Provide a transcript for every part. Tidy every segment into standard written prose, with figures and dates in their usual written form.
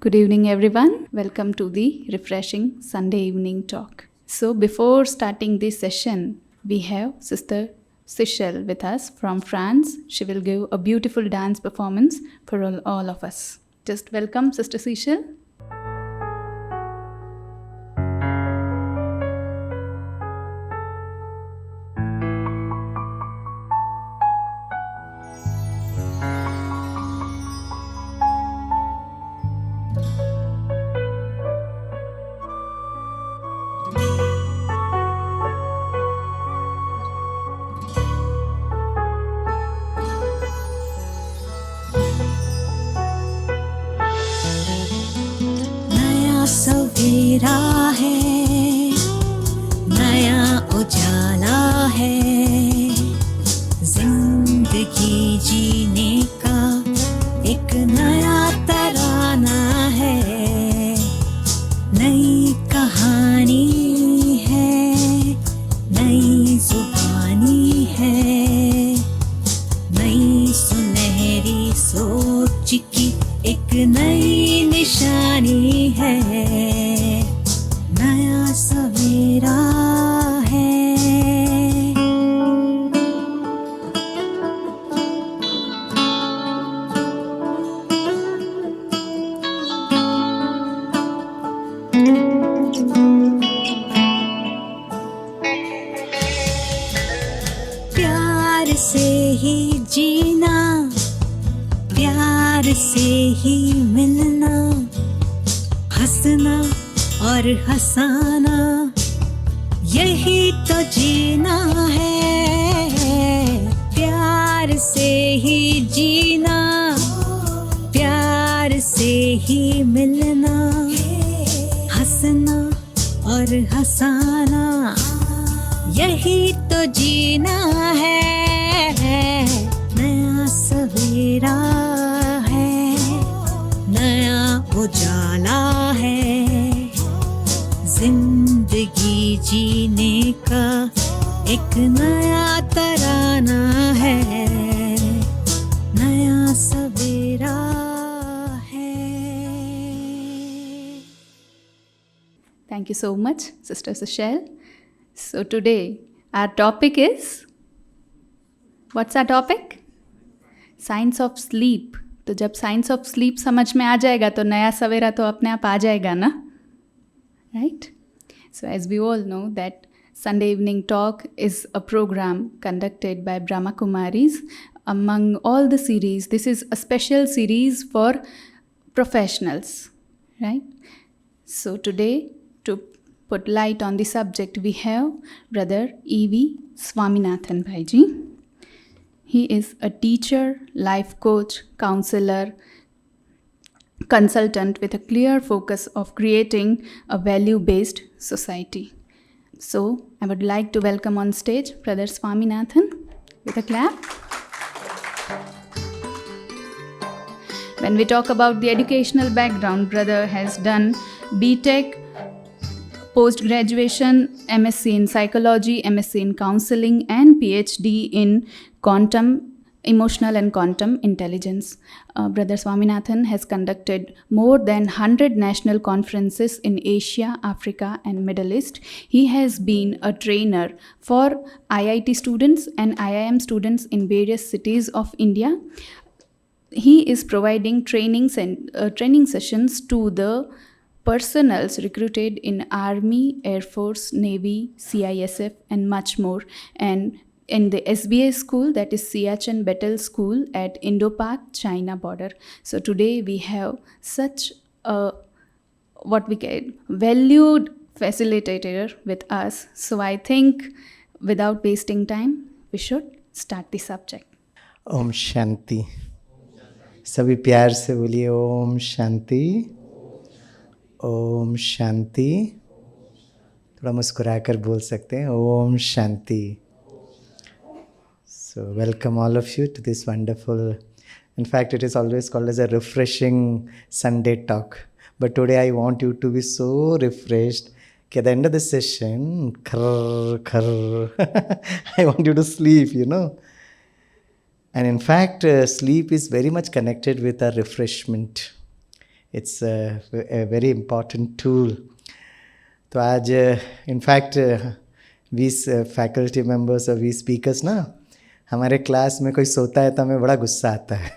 Good evening, everyone. Welcome to the refreshing Sunday evening talk. So, before starting this session, we have Sister Sichelle with us from France. She will give a beautiful dance performance for all of us. Just welcome, Sister Sichelle. नया सवेरा है, नया उजाला है, जिंदगी जीने का एक नया तराना है, नई कहानी है, नई जुबानी है, नई सुनहरी सोच की एक नई निशानी है, नया सवेरा है। प्यार से ही जीना, प्यार से ही मिलना, हंसना और हंसाना, यही तो जीना है। प्यार से ही जीना, प्यार से ही मिलना, हंसना और हंसाना, यही तो जीना है। नया सवेरा है, नया उजाला है, जिंदगी जीने का एक नया तराना है, नया सवेरा है। Thank you so much, Sister Sichelle. So, today our topic is, what's our topic? Science of sleep. तो जब साइंस ऑफ स्लीप समझ में आ जाएगा तो नया सवेरा तो अपने आप आ जाएगा ना, right? So as we all know that Sunday evening talk is a program conducted by Brahma Kumaris. Among all the series, this is a special series for professionals, right? So today, to put light on the subject, we have Brother E.V. Swaminathan Bhaiji. He is a teacher, life coach, counselor, consultant with a clear focus of creating a value-based society. So, I would like to welcome on stage Brother Swaminathan with a clap. When we talk about the educational background, Brother has done B.Tech, post-graduation, MSc in psychology, MSc in counseling, and PhD in quantum, emotional and quantum intelligence. Brother Swaminathan has conducted more than 100 national conferences in Asia, Africa, and Middle East. He has been a trainer for IIT students and IIM students in various cities of India. He is providing training sessions to the personals recruited in Army, Air Force, Navy, CISF, and much more. And in the SBA school, that is Siachen Battle School at Indo-Pak, China border. So today we have such a valued facilitator with us. So I think without wasting time, we should start the subject. Om Shanti. सभी प्यार से बोलिए ओम शांति, ओम शांति। थोड़ा मुस्कुराकर बोल सकते हैं Om Shanti. So welcome all of you to this wonderful, in fact it is always called as a refreshing Sunday talk. But today I want you to be so refreshed that at the end of the session, I want you to sleep, you know. And in fact, sleep is very much connected with our refreshment. It's a very important tool. तो आज in fact we faculty members और we speakers ना, हमारे class में कोई सोता है तो हमें बड़ा गुस्सा आता है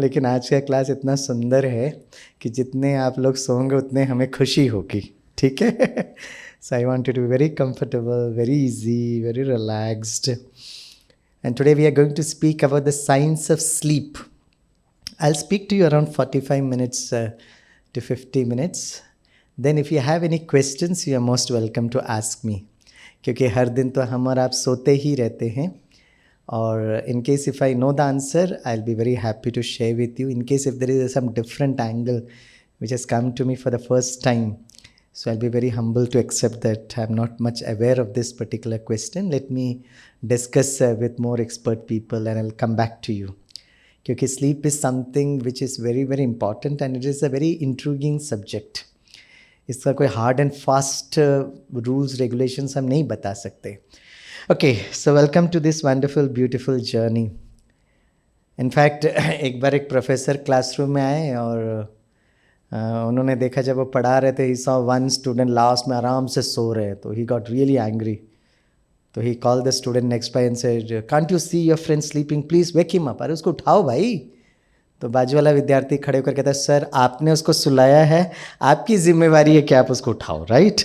लेकिन आज का क्लास इतना सुंदर है कि जितने आप लोग सोएंगे उतने हमें खुशी होगी, ठीक है. So I want you to be very comfortable, very easy, very relaxed. And today we are going to speak about the science of sleep. I'll speak to you around 45 minutes to 50 minutes. Then if you have any questions, you are most welcome to ask me. क्योंकि हर दिन तो हम और आप सोते ही रहते हैं. और in case if I know the answer, I'll be very happy to share with you. In case if there is some different angle which has come to me for the first time, so I'll be very humble to accept that I'm not much aware of this particular question. Let me discuss with more expert people and I'll come back to you. Because sleep is something which is very, very important and it is a very intriguing subject. इसका कोई hard and fast rules, regulations हम नहीं बता सकते. Okay, so welcome to this wonderful, beautiful journey. In fact, एक बार एक professor classroom में आए और उन्होंने देखा जब वो पढ़ा रहे थे, he saw one student last में आराम से सो रहे हैं, तो he got really angry. तो he called the student next by and said, can't you see your friend sleeping, please wake him up. अरे उसको उठाओ भाई. तो बाजू वाला विद्यार्थी खड़े होकर कहता है, सर आपने उसको सुलाया है, आपकी जिम्मेवारी है कि आप उसको उठाओ, right.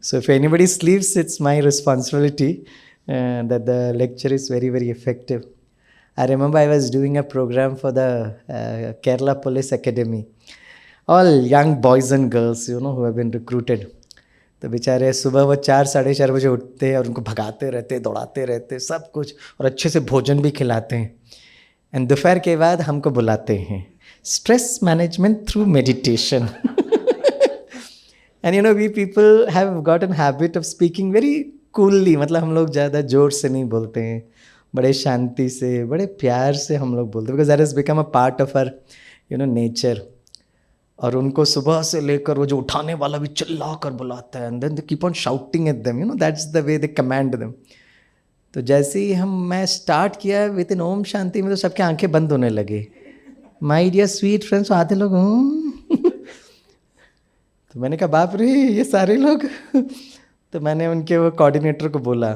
So if anybody sleeps, it's my responsibility that the lecture is very, very effective. I remember I was doing a program for the Kerala Police Academy. All young boys and girls, you know, who have been recruited. तो बेचारे सुबह वो 4-4:30 बजे उठते हैं और उनको भगाते रहते, दौड़ाते रहते, सब कुछ, और अच्छे से भोजन भी खिलाते हैं. एंड दोपहर के बाद हमको बुलाते हैं, stress management through meditation. And you know we people have got an habit of speaking very coolly. मतलब हम लोग ज़्यादा ज़ोर से नहीं बोलते हैं, बड़े शांति से, बड़े प्यार से हम लोग बोलते हैं. Because that has become a part of our you know nature. और उनको सुबह से लेकर वो जो उठाने वाला भी चिल्ला कर बुलाता है, and then they keep on shouting at them, you know that's the way they command them. तो जैसे ही मैं स्टार्ट किया विद इन ओम शांति में, तो सबके आंखें बंद होने लगे. माय डियर स्वीट फ्रेंड्स, आधे लोग तो मैंने कहा बाप रे ये सारे लोग. तो मैंने उनके वो कोऑर्डिनेटर को बोला,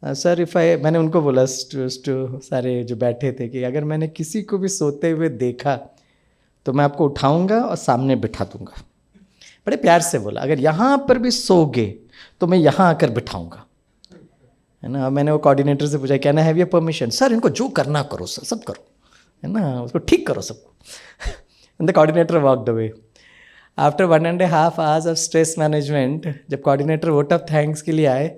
सर मैंने उनको बोला सारे जो बैठे थे कि अगर मैंने किसी को भी सोते हुए देखा तो मैं आपको उठाऊंगा और सामने बिठा दूंगा. बड़े प्यार से बोला, अगर यहाँ पर भी सोगे तो मैं यहाँ आकर बिठाऊंगा, है ना. मैंने वो कोऑर्डिनेटर से पूछा, can I have your permission. Sir इनको जो करना करो सर, सब करो, है ना, उसको ठीक करो सबको. And the coordinator walked away. After 1.5 hours of stress management, जब कोऑर्डिनेटर वोट ऑफ थैंक्स के लिए आए,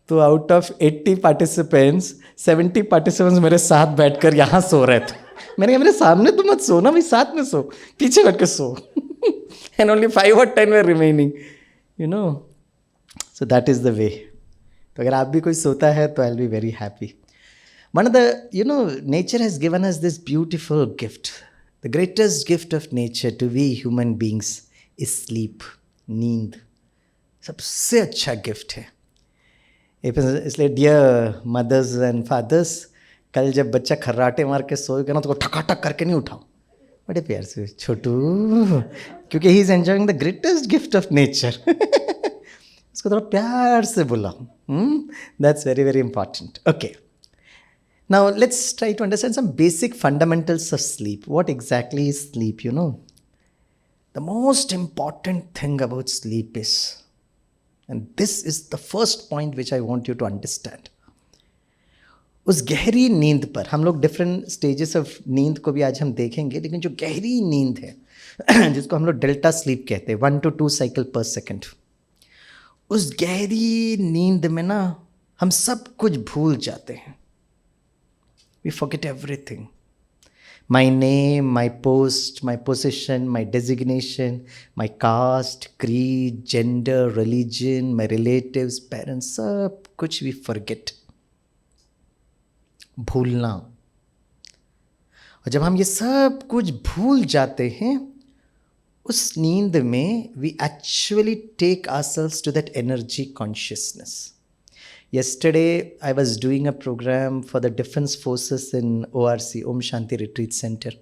तो आउट ऑफ 80 पार्टिसिपेंट्स 70 पार्टिसिपेंट्स मेरे साथ बैठकर यहाँ सो रहे थे. मैंने कहा मेरे सामने तो मत सो ना भाई, साथ में सो, पीछे बैठ के सो. And only 5 or 10 were remaining, you know. So that is the way. तो अगर आप भी कोई सोता है तो I will be very happy. One of the you know nature has given us this beautiful gift. The greatest gift of nature to we human beings is sleep, नींद. सबसे अच्छा गिफ्ट है. इसलिए डियर मदर्स एंड फादर्स, कल जब बच्चा खर्राटे मार के सोएगा ना तो ठकाठक करके नहीं उठाओ, बड़े प्यार से, छोटू, क्योंकि he is enjoying the greatest gift of nature. उसको थोड़ा प्यार से बुलाओ. That's very very important. Okay, now let's try to understand some basic fundamentals of sleep. What exactly is sleep? You know, the most important thing about sleep is, and this is the first point which I want you to understand. उस गहरी नींद पर, हम लोग different stages of नींद को भी आज हम देखेंगे, लेकिन जो गहरी नींद है जिसको हम लोग डेल्टा स्लीप कहते हैं, 1 to 2 cycle per second, उस गहरी नींद में ना हम सब कुछ भूल जाते हैं. We forget everything. My name, my post, my position, my designation, my caste, creed, gender, religion, my relatives, parents, सब कुछ we forget. भूलना. और जब हम ये सब कुछ भूल जाते हैं, उस नींद में we actually take ourselves to that energy consciousness. Yesterday, I was doing a program for the Defense Forces in ORC, Om Shanti Retreat Center.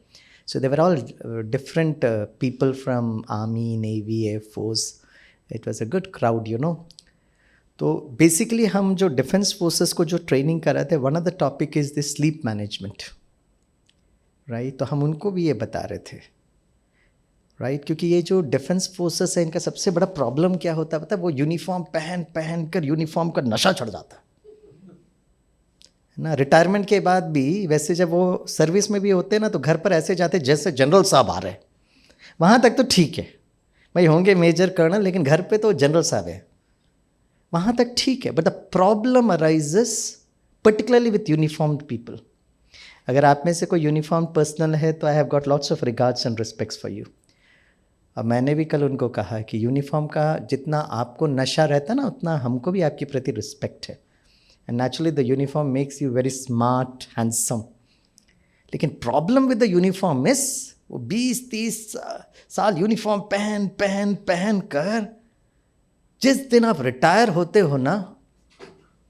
So they were all different people from Army, Navy, Air Force. It was a good crowd, you know. तो basically हम जो defence forces को जो training कर रहे थे, one of the topic is the sleep management, right. तो हम उनको भी ये बता रहे थे, राइट. क्योंकि ये जो डिफेंस फोर्सेस है, इनका सबसे बड़ा प्रॉब्लम क्या होता है पता है? वो यूनिफॉर्म पहन कर यूनिफॉर्म का नशा चढ़ जाता है ना. रिटायरमेंट के बाद भी वैसे जब वो सर्विस में भी होते हैं ना, तो घर पर ऐसे जाते जैसे जनरल साहब आ रहे हैं. वहाँ तक तो ठीक है भाई, होंगे मेजर कर्नल, लेकिन घर पे तो जनरल साहब है, वहाँ तक ठीक है. But the problem arises particularly with uniformed people. अगर आप में से कोई यूनिफॉर्म पर्सनल है तो I have got lots of regards and respects for you. अब मैंने भी कल उनको कहा कि यूनिफॉर्म का जितना आपको नशा रहता ना, उतना हमको भी आपके प्रति रिस्पेक्ट है. And naturally the uniform makes you very smart, handsome. लेकिन problem with the uniform is वो 20-30 साल यूनिफॉर्म पहन कर जिस दिन आप रिटायर होते हो ना,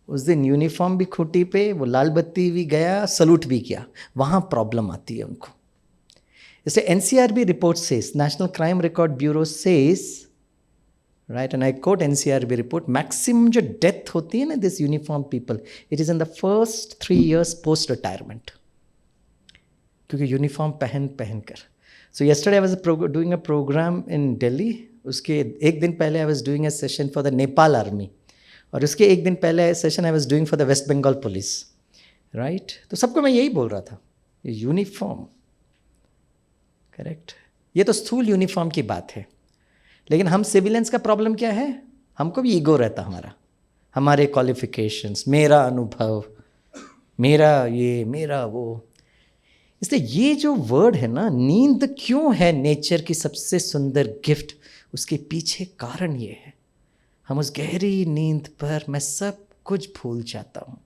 उस दिन यूनिफॉर्म भी खूंटी पे, वो लाल बत्ती भी गया, सलूट भी किया, वहाँ प्रॉब्लम आती है उनको. इसलिए NCRB report says, national crime record bureau says, right, and I quote NCRB report, maximum जो डेथ होती है ना this uniform people, it is in the first 3 years post retirement, क्योंकि यूनिफॉर्म पहन कर. So yesterday I was doing a programme in Delhi. उसके एक दिन पहले I was doing a session for the Nepal army, और उसके एक दिन पहले session I was doing for the West Bengal police, right. तो सबको मैं यही बोल रहा था, यूनिफॉर्म, करेक्ट. ये तो स्थूल यूनिफॉर्म की बात है, लेकिन हम सिविलियंस का प्रॉब्लम क्या है? हमको भी ईगो रहता हमारा, हमारे क्वालिफिकेशंस, मेरा अनुभव, मेरा ये, मेरा वो. इसलिए ये जो वर्ड है ना, नींद क्यों है नेचर की सबसे सुंदर गिफ्ट, उसके पीछे कारण ये है, हम उस गहरी नींद पर मैं सब कुछ भूल जाता हूँ.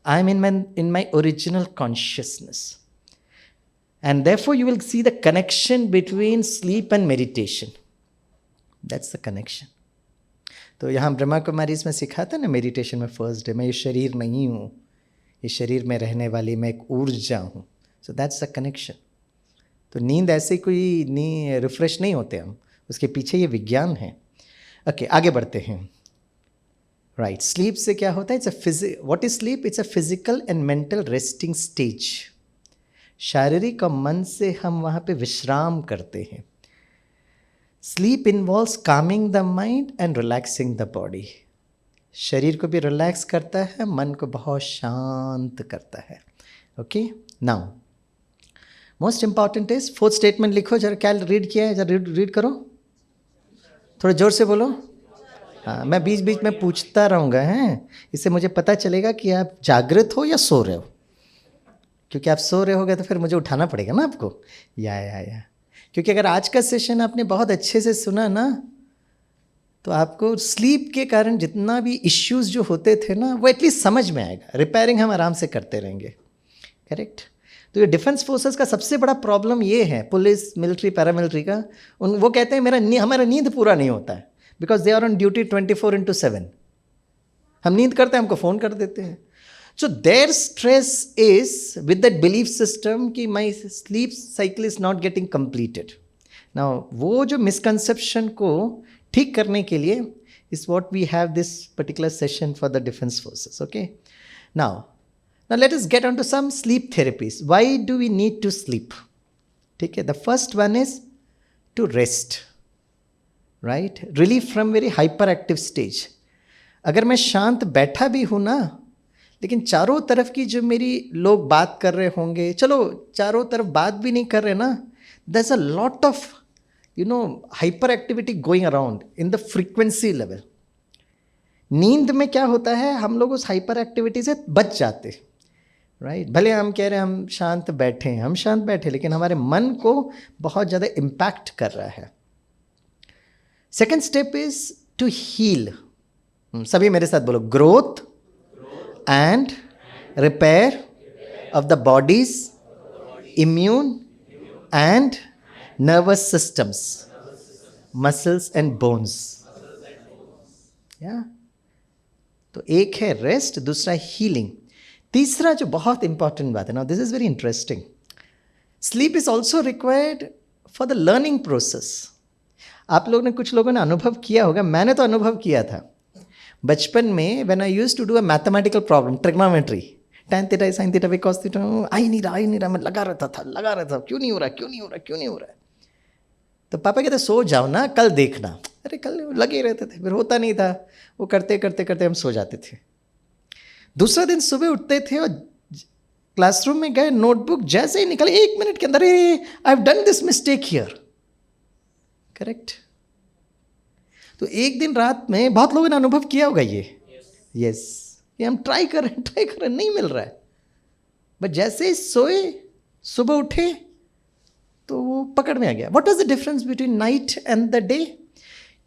आई am in my original consciousness. And therefore you will see the connection between sleep and meditation. That's the connection. तो यहाँ ब्रह्मा कुमारीज में सिखाते हैं ना मेडिटेशन में फर्स्ट डे, मैं ये शरीर नहीं हूँ, ये शरीर में रहने वाली मैं एक ऊर्जा हूँ. So that's the connection. तो नींद ऐसे कोई नहीं रिफ्रेश नहीं होते हम, उसके पीछे ये विज्ञान है. ओके, आगे बढ़ते हैं. राइट, स्लीप से क्या होता है? What is sleep? It's a physical and mental resting stage. शारीरिक और मन से हम वहाँ पे विश्राम करते हैं. Sleep involves Kameng the mind and relaxing the body. शरीर को भी रिलैक्स करता है, मन को बहुत शांत करता है. Okay, now most important is fourth statement. लिखो जरा, क्या रीड किया है, जरा रीड करो, थोड़ा जोर से बोलो. हाँ, मैं बीच बीच में पूछता रहूँगा, हैं, इससे मुझे पता चलेगा कि आप जागृत हो या सो रहे हो. क्योंकि आप सो रहे होगे तो फिर मुझे उठाना पड़ेगा ना आपको. या क्योंकि अगर आज का सेशन आपने बहुत अच्छे से सुना ना, तो आपको स्लीप के कारण जितना भी इश्यूज जो होते थे ना, वो एटलीस्ट समझ में आएगा. रिपेयरिंग हम आराम से करते रहेंगे, करेक्ट. तो ये डिफेंस फोर्सेस का सबसे बड़ा प्रॉब्लम ये है, पुलिस, मिलिट्री, पैरामिलिट्री का, वो कहते हैं हमारा नींद पूरा नहीं होता है, because they are on duty 24/7. हम नींद करते हैं, हमको फ़ोन कर देते हैं. So their stress is with that belief system कि my sleep cycle is not getting completed. Now वो जो misconception को ठीक करने के लिए is what we have this particular session for the defense forces. Okay. Now let us get on to some sleep therapies. Why do we need to sleep? ठीक है. The first one is to rest. Right? Relief from very hyperactive stage. अगर मैं शांत बैठा भी हूँ ना, लेकिन चारों तरफ की जो मेरी लोग बात कर रहे होंगे, चलो चारों तरफ बात भी नहीं कर रहे ना, there is a lot of hyper activity going around in the frequency level. नींद में क्या होता है, हम लोग उस हाइपर एक्टिविटी से बच जाते, राइट. भले हम कह रहे हैं हम शांत बैठे, लेकिन हमारे मन को बहुत ज़्यादा इम्पैक्ट कर रहा है. Second step is to heal. सभी मेरे साथ बोलो, growth and repair of the body's immune and nervous systems, muscles and bones. Yeah. तो एक है रेस्ट, दूसरा हीलिंग, तीसरा जो बहुत इंपॉर्टेंट बात है ना, this is very interesting. Sleep is also required for the learning process. आप लोगों ने, कुछ लोगों ने अनुभव किया होगा, मैंने तो अनुभव किया था बचपन में. When I used to do a mathematical problem, trigonometry, tan theta sin theta cos theta, आ ही नहीं रहा, मैं लगा रहता था, क्यों नहीं हो रहा. तो पापा कहते सो जाओ ना, कल देखना. अरे कल लगे रहते थे, फिर होता नहीं था. वो करते करते हम सो जाते थे. दूसरा दिन सुबह उठते थे और क्लासरूम में गए, नोटबुक जैसे ही निकले 1 मिनट के अंदर, I have done this mistake here. Correct. तो एक दिन रात में बहुत लोगों ने अनुभव किया होगा ये. यस, ये हम ट्राई कर रहे हैं, नहीं मिल रहा है. बट जैसे ही सोए, सुबह उठे तो वो पकड़ में आ गया. What was the difference between night and the day?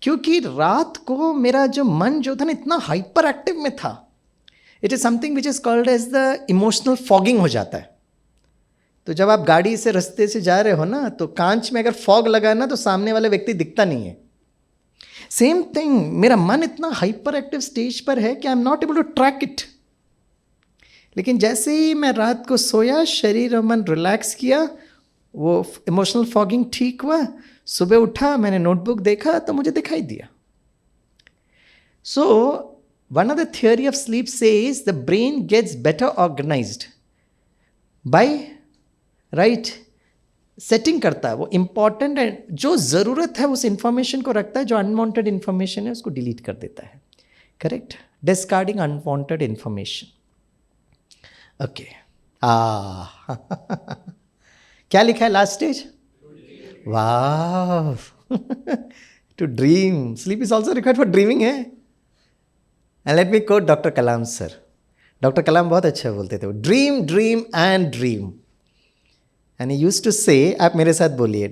क्योंकि रात को मेरा जो मन जो था ना, इतना हाइपर एक्टिव में था. It is something which is called as the emotional fogging हो जाता है. तो जब आप गाड़ी से रास्ते से जा रहे हो ना, तो कांच में अगर फॉग लगा ना, तो सामने वाला व्यक्ति दिखता नहीं है. सेम थिंग, मेरा मन इतना हाइपर एक्टिव स्टेज पर है कि I am not able to track it. लेकिन जैसे ही मैं रात को सोया, शरीर और मन रिलैक्स किया, वो इमोशनल फॉगिंग ठीक हुआ. सुबह उठा, मैंने नोटबुक देखा तो मुझे दिखाई दिया. So one of the theory of sleep says the brain gets better organised by right setting करता है. वो इंपॉर्टेंट है, जो ज़रूरत है उस इंफॉर्मेशन को रखता है, जो अनवांटेड इंफॉर्मेशन है उसको डिलीट कर देता है. Correct. Discarding unwanted information. Okay. क्या लिखा है लास्ट स्टेज? वाह. To dream. Sleep is also required for dreaming है. And let me quote doctor Kalam sir. Doctor Kalam बहुत अच्छा बोलते थे. Dream dream and dream. And he used to say, आप मेरे साथ बोलिए,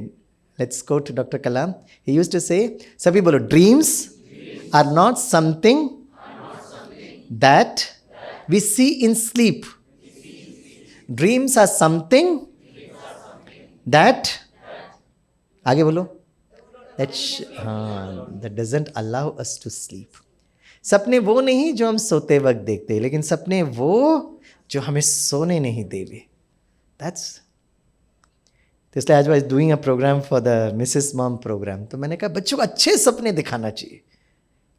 let's go to Dr. Kalam. He used to say, सभी बोलो, dreams are not something that we see in sleep. Dreams are something that, आगे बोलो, that doesn't allow us to sleep. सपने वो नहीं जो हम सोते वक्त देखते, लेकिन सपने वो जो हमें सोने नहीं देवे. That's. तो इसलिए आज was doing a programme for the Mrs mom programme. तो मैंने कहा बच्चों को अच्छे सपने दिखाना चाहिए,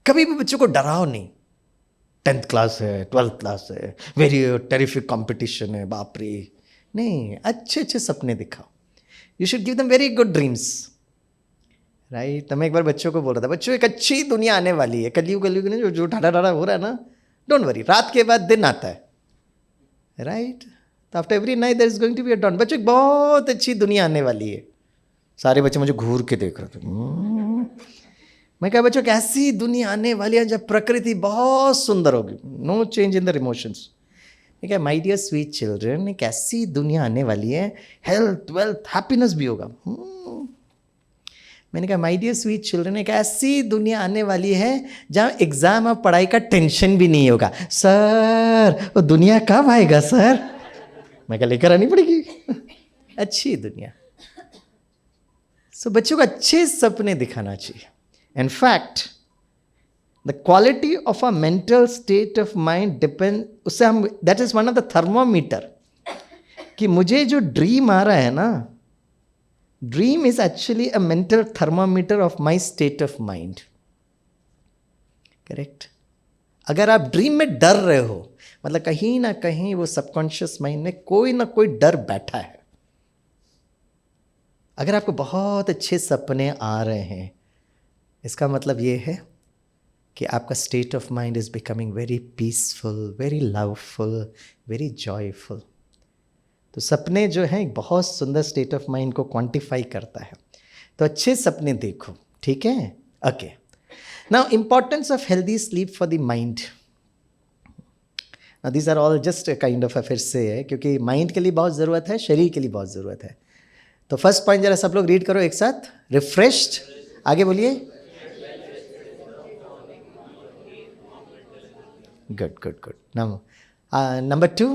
कभी भी बच्चों को डराओ नहीं. 10th क्लास है, 12th क्लास है, वेरी टेरिफिक कंपटीशन है, बाप रे. नहीं, अच्छे अच्छे सपने दिखाओ. You should give them very good dreams. Right. तो मैं एक बार बच्चों को बोल रहा था, बच्चों एक अच्छी दुनिया आने वाली है. कलयुग ने जो ढाढ़ा ढाढ़ा हो रहा है ना, डोंट वरी, रात के बाद दिन आता है. राइट. तो after every night there is going to be a dawn. बच्चों एक बहुत अच्छी दुनिया आने वाली है. सारे बच्चे मुझे घूर के देख रहे थे. मैं कहा बच्चों कैसी दुनिया आने वाली है जब प्रकृति बहुत सुंदर होगी. No change in the emotions. मैं कहा माय डियर स्वीट चिल्ड्रन, एक ऐसी दुनिया आने वाली है, हेल्थ वेल्थ हैप्पीनेस भी होगा. मैंने कहा माय डियर स्वीट चिल्ड्रन, एक ऐसी दुनिया आने वाली है जहाँ एग्जाम और पढ़ाई का टेंशन भी नहीं होगा. सर वो दुनिया कब आएगा सर? मैं क्या लेकर आनी पड़ेगी. अच्छी दुनिया. सो बच्चों को अच्छे सपने दिखाना चाहिए. In fact the quality of a mental state of mind depend, उससे हम, that is one of the thermometer, कि मुझे जो ड्रीम आ रहा है ना, dream is actually a mental thermometer of my state of mind. Correct. अगर आप ड्रीम में डर रहे हो, मतलब कहीं ना कहीं वो सबकॉन्शियस माइंड में कोई ना कोई डर बैठा है. अगर आपको बहुत अच्छे सपने आ रहे हैं, इसका मतलब ये है कि आपका state of mind is becoming very peaceful, very loveful, very joyful. तो सपने जो हैं एक बहुत सुंदर स्टेट ऑफ माइंड को क्वांटिफाई करता है. तो अच्छे सपने देखो. ठीक है. Okay. Now importance of healthy sleep for the mind. This are all just kind of फिर से है, क्योंकि माइंड के लिए बहुत ज़रूरत है, शरीर के लिए बहुत ज़रूरत है. तो फर्स्ट पॉइंट जरा सब लोग रीड करो एक साथ. रिफ्रेश्ड. आगे बोलिए. Good good good. नंबर 2.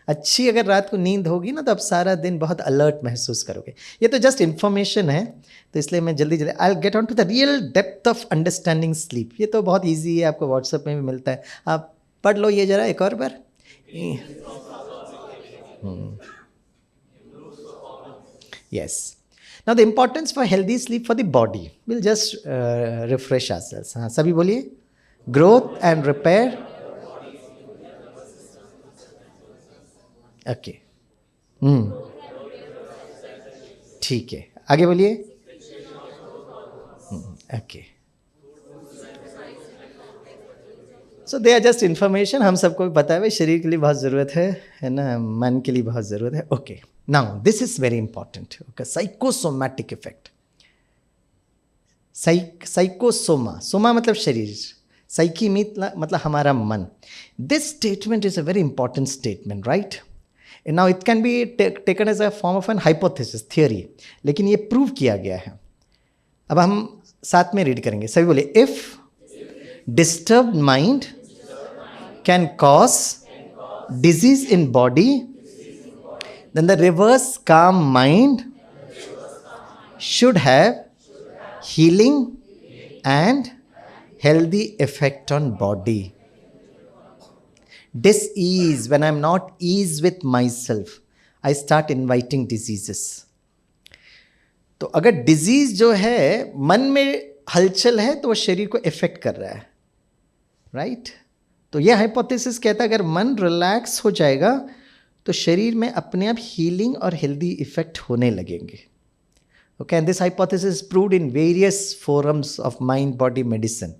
अच्छी अगर रात को नींद होगी ना, तो आप सारा दिन बहुत अलर्ट महसूस करोगे. ये तो जस्ट इन्फॉर्मेशन है, तो इसलिए मैं जल्दी I will get on to the real depth of understanding sleep. ये तो बहुत इजी है, आपको व्हाट्सएप में भी मिलता है, आप पढ़ लो ये जरा एक और बार. Yes. Now the importance for healthy sleep for the body. We'll just refresh ourselves. हाँ सभी बोलिए. Growth and repair. Okay. ठीक है. आगे बोलिए. Okay. So they are just information. हम सबको भी पता है भाई शरीर के लिए बहुत ज़रूरत है ना, मन के लिए बहुत ज़रूरत है. Okay, now this is very important. Okay, psychosomatic effect. Psychosoma, soma मतलब शरीर, साइकी मतलब हमारा मन. This statement is a very important statement, right? Now it can be taken as a form of an hypothesis, theory, लेकिन ये prove किया गया है. अब हम साथ में रीड करेंगे. सभी बोले. If disturbed mind can cause disease in body, then the reverse calm mind should have healing and healthy effect on body. Dis-ease, when I'm not ease with myself, I start inviting diseases. तो अगर disease जो है मन में हलचल है तो वो शरीर को इफेक्ट कर रहा है, राइट? तो ये हाइपोथेसिस कहता है अगर मन रिलैक्स हो जाएगा तो शरीर में अपने आप हीलिंग और हेल्दी इफेक्ट होने लगेंगे. Okay, and this hypothesis proved in various forums of mind body medicine.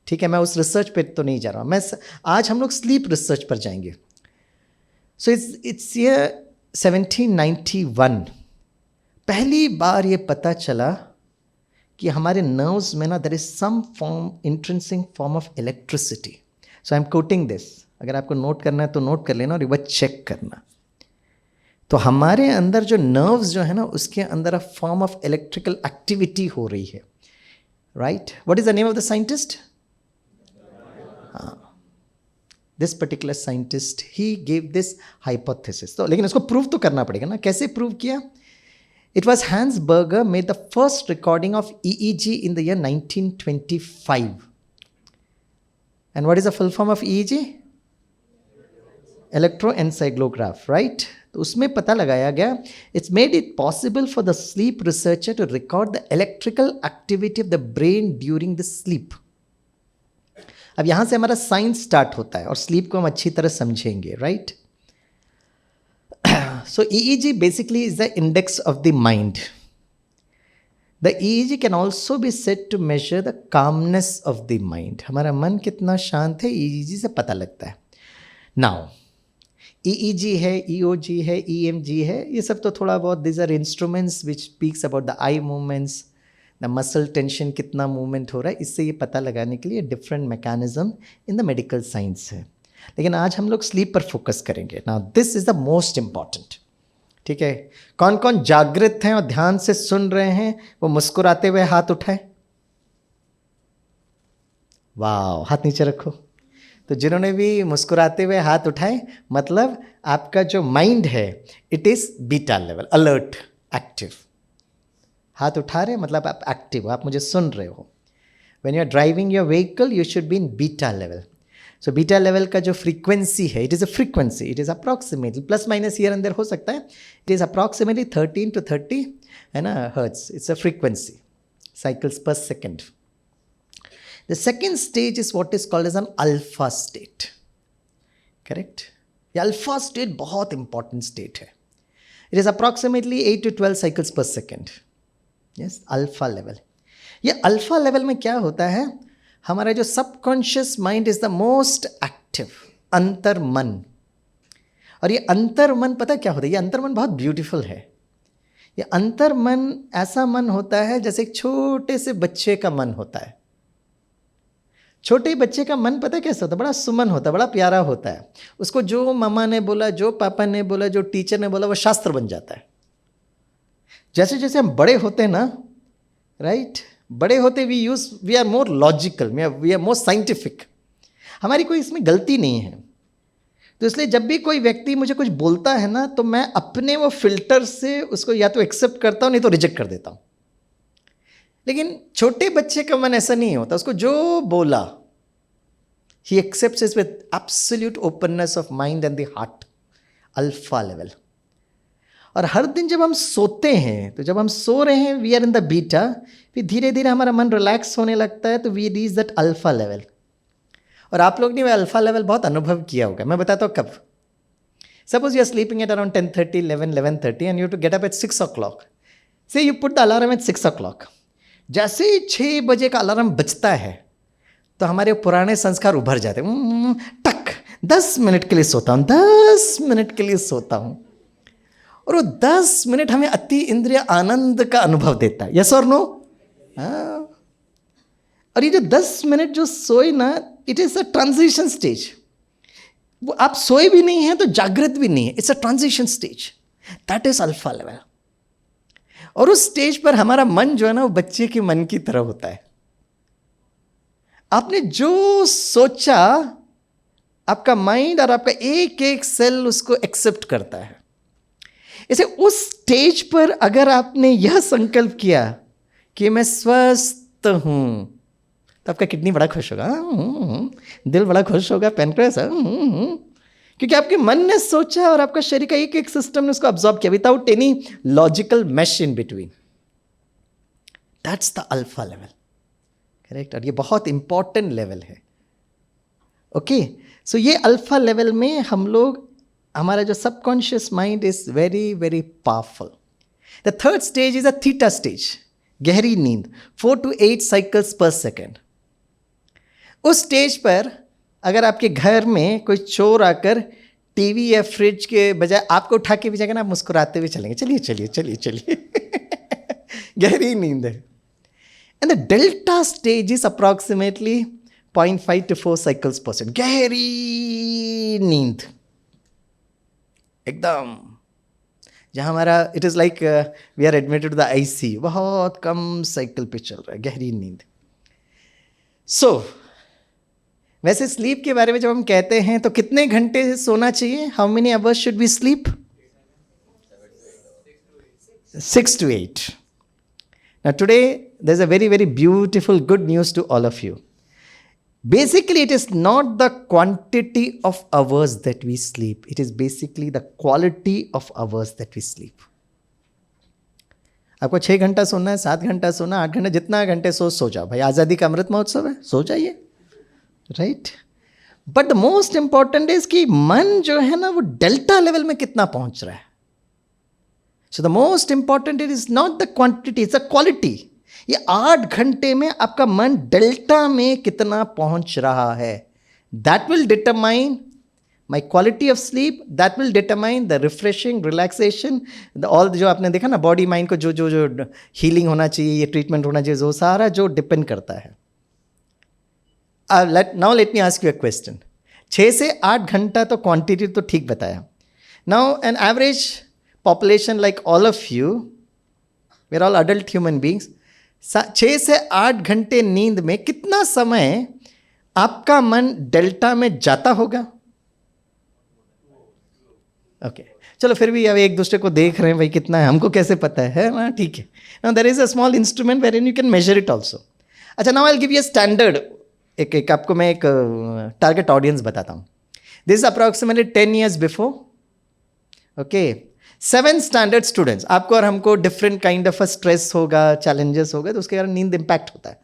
ठीक है, मैं उस रिसर्च पे तो नहीं जा रहा हूँ. मैं आज हम लोग स्लीप रिसर्च पर जाएंगे. सो इट्स ईयर 1791 पहली बार ये पता चला कि हमारे नर्व्स में ना there is some form, intrinsic form of electricity. So I am quoting this. अगर आपको नोट करना है तो नोट कर लेना और एक बार चेक करना. तो हमारे अंदर जो नर्व्स जो है ना उसके अंदर अ फॉर्म ऑफ इलेक्ट्रिकल एक्टिविटी हो रही है, right? What is the name of the scientist? This particular scientist he gave this hypothesis. तो लेकिन इसको प्रूव तो करना पड़ेगा ना. कैसे प्रूव किया? It was Hans Berger made the first recording of EEG in the year 1925. And what is the full form of EEG? Electroencephalograph, right? तो उसमें पता लगाया गया, it's made it possible for the sleep researcher to record the electrical activity of the brain during the sleep. अब यहाँ से हमारा science start होता है और स्लीप को हम अच्छी तरह समझेंगे, right? So EEG basically is the index of the mind. The EEG can also be said to measure the calmness of the mind. हमारा मन कितना शांत है EEG से पता लगता है. Now, EEG है, EOG है, EMG है, ये सब तो थोड़ा बहुत these are instruments which speaks about the eye movements, the muscle tension, कितना movement हो रहा है, इससे ये पता लगाने के लिए different mechanism in the medical science है. लेकिन आज हम लोग स्लीप पर फोकस करेंगे. Now this is the most important. ठीक है, कौन कौन जागृत हैं और ध्यान से सुन रहे हैं वो मुस्कुराते हुए हाथ उठाएं. वाह, हाथ नीचे रखो. तो जिन्होंने भी मुस्कुराते हुए हाथ उठाए मतलब आपका जो माइंड है it is beta level, alert, active. हाथ उठा रहे मतलब आप एक्टिव हो, आप मुझे सुन रहे हो. When you are driving your vehicle you should be in beta level. So beta level का जो फ्रीक्वेंसी है, it is a frequency, it is approximately plus minus year अंदर हो सकता है, इट इज़ अप्रॉक्सीमेटली 13 to 30 है ना hertz. It's a frequency, cycles per second. The second stage is what is called as an alpha state. Correct? ये alpha state बहुत important state है. It is approximately 8 to 12 cycles per second. Yes, alpha level. ये alpha level में क्या होता है, हमारा जो subconscious mind is the most active, अंतर मन. और ये अंतर मन पता क्या होता है, ये अंतर मन बहुत ब्यूटीफुल है. ये अंतर मन ऐसा मन होता है जैसे एक छोटे से बच्चे का मन होता है. छोटे बच्चे का मन पता कैसा होता है, बड़ा सुमन होता है, बड़ा प्यारा होता है. उसको जो मामा ने बोला, जो पापा ने बोला, जो टीचर ने बोला वो शास्त्र बन जाता है. जैसे जैसे हम बड़े होते हैं ना, राइट, बड़े होते we are more logical, we are more scientific. हमारी कोई इसमें गलती नहीं है. तो इसलिए जब भी कोई व्यक्ति मुझे कुछ बोलता है ना तो मैं अपने वो फिल्टर से उसको या तो एक्सेप्ट करता हूँ नहीं तो रिजेक्ट कर देता हूँ. लेकिन छोटे बच्चे का मन ऐसा नहीं होता. उसको जो बोला ही accepts it with absolute openness of mind and the heart. Alpha level. और हर दिन जब हम सोते हैं, तो जब हम सो रहे हैं we are in the beta, फिर धीरे धीरे हमारा मन रिलैक्स होने लगता है, तो we reach that alpha level. और आप लोग ने वो अल्फा लेवल बहुत अनुभव किया होगा। मैं बताता हूँ कब। Suppose you are sleeping at around 10:30, 11:30 and you to get up at 6 o'clock। Say you put the alarm at 6 o'clock। जैसे ही 6 बजे का अलार्म बजता है तो हमारे पुराने संस्कार उभर जाते हैं। टक 10 मिनट के लिए सोता हूँ, 10 मिनट के लिए सोता हूँ, और वो 10 मिनट हमें अति इंद्रिय आनंद का अनुभव देता है। यस और नो? हाँ। और ये जो 10 मिनट जो सोए ना, it is a transition stage. वो आप सोए भी नहीं हैं तो जागृत भी नहीं है, it's a transition stage, that is alpha level. और उस स्टेज पर हमारा मन जो है ना, वो बच्चे के मन की तरह होता है। आपने जो सोचा, आपका माइंड और आपका एक एक सेल उसको एक्सेप्ट करता है। इसे उस स्टेज पर अगर आपने यह संकल्प किया कि मैं स्वस्थ हूं, तो आपका किडनी बड़ा खुश होगा, दिल बड़ा खुश होगा, पैनक्रियास, क्योंकि आपके मन ने सोचा और आपका शरीर का एक एक सिस्टम ने उसको अब्सॉर्ब किया without any logical mash in between. That's the alpha level, correct. और ये बहुत इंपॉर्टेंट लेवल है। ओके, सो ये अल्फा लेवल में हम लोग, हमारा जो subconscious mind is very very powerful. The third stage is a theta stage, गहरी नींद, 4 to 8 साइकिल्स पर सेकेंड। उस स्टेज पर अगर आपके घर में कोई चोर आकर टीवी या फ्रिज के बजाय आपको उठा के भी जाएगा ना, आप मुस्कुराते हुए चलेंगे, चलिए चलिए चलिए चलिए। गहरी नींद है। And the delta stage is approximately 0.5 to 4 cycles per second. गहरी नींद एकदम, जहाँ हमारा it is like we are admitted to the ICU, बहुत कम साइकिल पे चल रहा है, गहरी नींद। सो वैसे स्लीप के बारे में जब हम कहते हैं तो कितने घंटे सोना चाहिए? How many hours should we sleep? 6 to 8. Now today there's a very very beautiful good news to all of you. Basically it is not the quantity of hours that we sleep, it is basically the quality of hours that we sleep. आपको 6 घंटा सोना है, 7 घंटा सोना, 8 घंटा, जितना घंटे सो जाओ भाई। आज़ादी का अमृत महोत्सव है, सो जाइए, right. But the most important is कि मन जो है ना, वो डेल्टा लेवल में कितना पहुंच रहा है। सो the most important it is not the quantity, it's a quality. ये 8 घंटे में आपका मन डेल्टा में कितना पहुंच रहा है, that will determine my quality of sleep, that will determine the refreshing, relaxation, all जो आपने देखा ना, बॉडी माइंड को जो जो जो हीलिंग होना चाहिए, ये ट्रीटमेंट होना चाहिए, वो सारा जो डिपेंड करता है। Now let me ask you a question. 6 से 8 घंटा तो क्वांटिटी तो ठीक बताया। Now an average population like all of you, we are all adult human beings, 6 से 8 घंटे नींद में कितना समय आपका मन डेल्टा में जाता होगा? ओके, चलो फिर भी अब एक दूसरे को देख रहे हैं, भाई कितना है, हमको कैसे पता है ना? ठीक है। Now there is a small instrument wherein you can measure it also. अच्छा, now I'll give you a standard, एक आपको मैं एक टारगेट ऑडियंस बताता हूँ। This is approximately 10 years before. Okay, 7 standard students, आपको और हमको डिफरेंट काइंड ऑफ स्ट्रेस होगा, चैलेंजेस होगा, तो उसके कारण नींद इंपैक्ट होता है।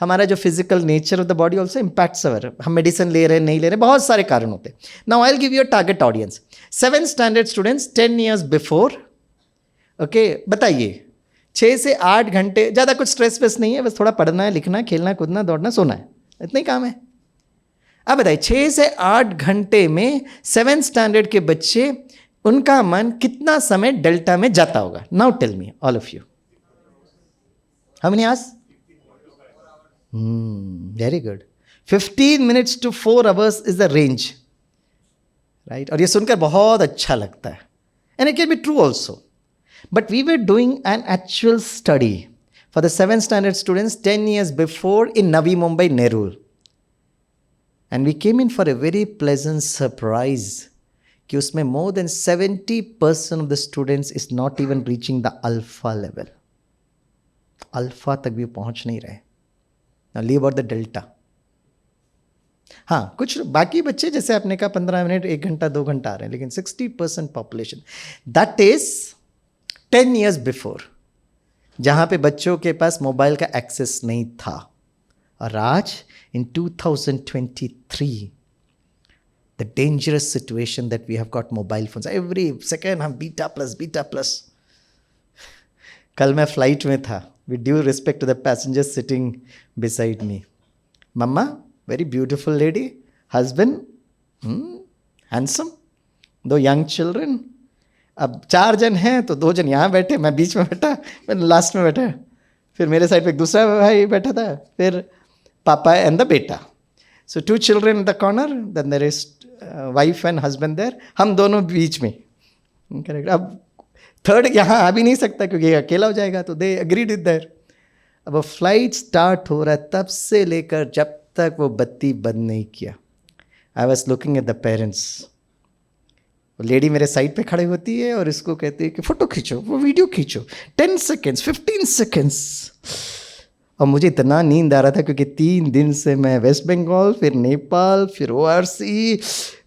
हमारा जो physical nature of the body also impacts our, हम मेडिसिन ले रहे हैं नहीं ले रहे, बहुत सारे कारण होते हैं। Now I will give you a target audience, 7 standard students 10 years before. Okay, बताइए 6 से 8 घंटे, ज़्यादा कुछ स्ट्रेस वेस नहीं है, बस थोड़ा पढ़ना है, लिखना, खेलना, कूदना, दौड़ना, सोना है, इतना ही काम है। अब बताइए 6 से 8 घंटे में 7 स्टैंडर्ड के बच्चे, उनका मन कितना समय डेल्टा में जाता होगा? Now tell me all of you, how many hours? Very good, 15 minutes to 4 hours is the range, right. और ये सुनकर बहुत अच्छा लगता है, and it can be true also, but we were doing an actual study for the 7th standard students 10 years before in Navi Mumbai, Nerul. And we came in for a very pleasant surprise कि उसमें more than 70% of the students is not even reaching the alpha level. Alpha तक भी पहुंच नहीं रहे। Now leave out the delta. हाँ, कुछ बाकी बच्चे जैसे आपने कहा 15 मिनट, 1 घंटा, 2 घंटा आ रहे हैं, लेकिन 60% population, that is 10 years before, जहाँ पे बच्चों के पास मोबाइल का एक्सेस नहीं था, और आज इन 2023 the dangerous situation that we have got mobile phones every second, हम बीटा प्लस. कल मैं फ्लाइट में था, with due respect to the passengers sitting beside me. Mama very beautiful lady, husband handsome, 2 young children. अब 4 जन हैं तो 2 जन यहाँ बैठे, मैं बीच में बैठा, मैं लास्ट में बैठा, फिर मेरे साइड पे एक दूसरा भाई बैठा था, फिर पापा and the beta. So 2 children in the corner, then there is wife and husband there, हम दोनों बीच में. करेक्ट. अब थर्ड यहाँ आ भी नहीं सकता क्योंकि अकेला हो जाएगा, तो दे अग्रीड विद देयर. अब वो फ्लाइट स्टार्ट हो रहा है, तब से लेकर जब तक वो बत्ती बंद नहीं किया. I was looking at the parents. Lady मेरे साइड पे खड़ी होती है और इसको कहती है कि फ़ोटो खींचो, वो वीडियो खींचो, 10 सेकेंड्स 15 सेकेंड्स. और मुझे इतना नींद आ रहा था क्योंकि 3 दिन से मैं वेस्ट बंगाल, फिर नेपाल, फिर ORC,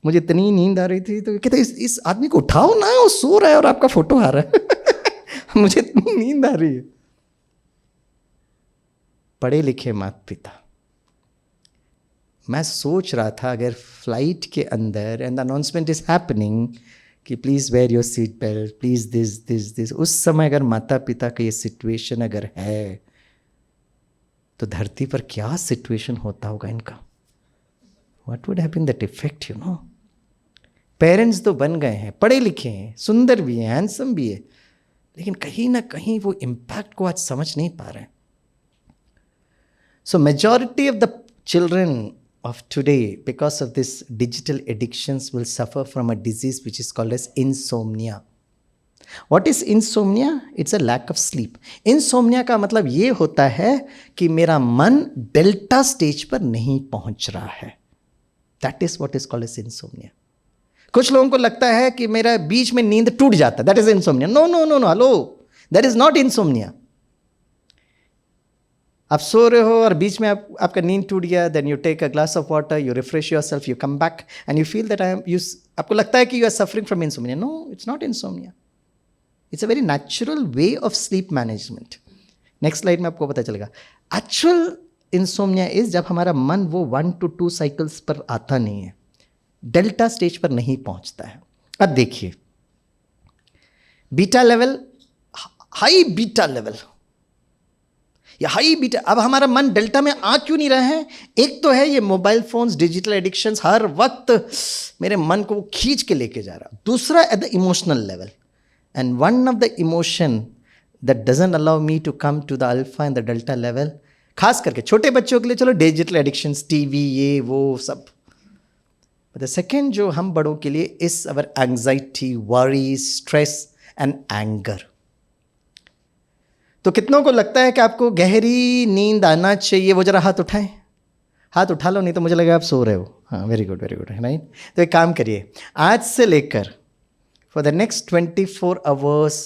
मुझे इतनी नींद आ रही थी. तो कहते इस आदमी को उठाओ ना, वो सो रहा है और आपका फ़ोटो आ रहा है. मुझे इतनी नींद आ रही है. पढ़े लिखे माता पिता, मैं सोच रहा था अगर फ्लाइट के अंदर and the announcement is happening कि please wear your seat belt, please this, उस समय अगर माता पिता का ये सिचुएशन अगर है तो धरती पर क्या सिचुएशन होता होगा इनका. What would have been that effect, you know. Parents तो बन गए हैं, पढ़े लिखे हैं, सुंदर भी हैं, हैंडसम भी है, लेकिन कहीं ना कहीं वो इम्पैक्ट को आज समझ नहीं पा रहे हैं. सो majority of the children of today, because of this digital addictions, will suffer from a disease which is called as insomnia. What is insomnia? It's a lack of sleep. Insomnia का मतलब ये होता है कि मेरा मन डेल्टा स्टेज पर नहीं पहुंच रहा है. That is what is called as insomnia. कुछ लोगों को लगता है कि मेरा बीच में नींद टूट जाता है, that is insomnia. No, hello, that is not insomnia. आप सो रहे हो और बीच में आपका नींद टूट गया, then you take a glass of water, you refresh yourself, you come back and you feel that आपको लगता है कि you are suffering from insomnia. No, it's not insomnia. It's a very natural way of sleep management. Next slide में आपको पता चलेगा. Actual insomnia is जब हमारा मन वो 1 to 2 साइकिल्स पर आता नहीं है, डेल्टा स्टेज पर नहीं पहुंचता है. अब देखिए, beta level, high beta level या हाई बीटा. अब हमारा मन डेल्टा में आ क्यों नहीं रहा है? एक तो है ये मोबाइल फोन्स, डिजिटल एडिक्शंस, हर वक्त मेरे मन को खींच के लेके जा रहा. दूसरा at the emotional level, and one of the emotion that doesn't allow me to come to the alpha and the delta level, खास करके छोटे बच्चों के लिए चलो डिजिटल एडिक्शंस, टीवी, ये वो सब. द सेकेंड जो हम बड़ों के लिए is our anxiety, worry, stress and anger. तो कितनों को लगता है कि आपको गहरी नींद आना चाहिए? वो जरा हाथ उठाएं. हाथ उठा लो, नहीं तो मुझे लगा आप सो रहे हो. हाँ, वेरी गुड, राइट. तो एक काम करिए, आज से लेकर for the next 24 hours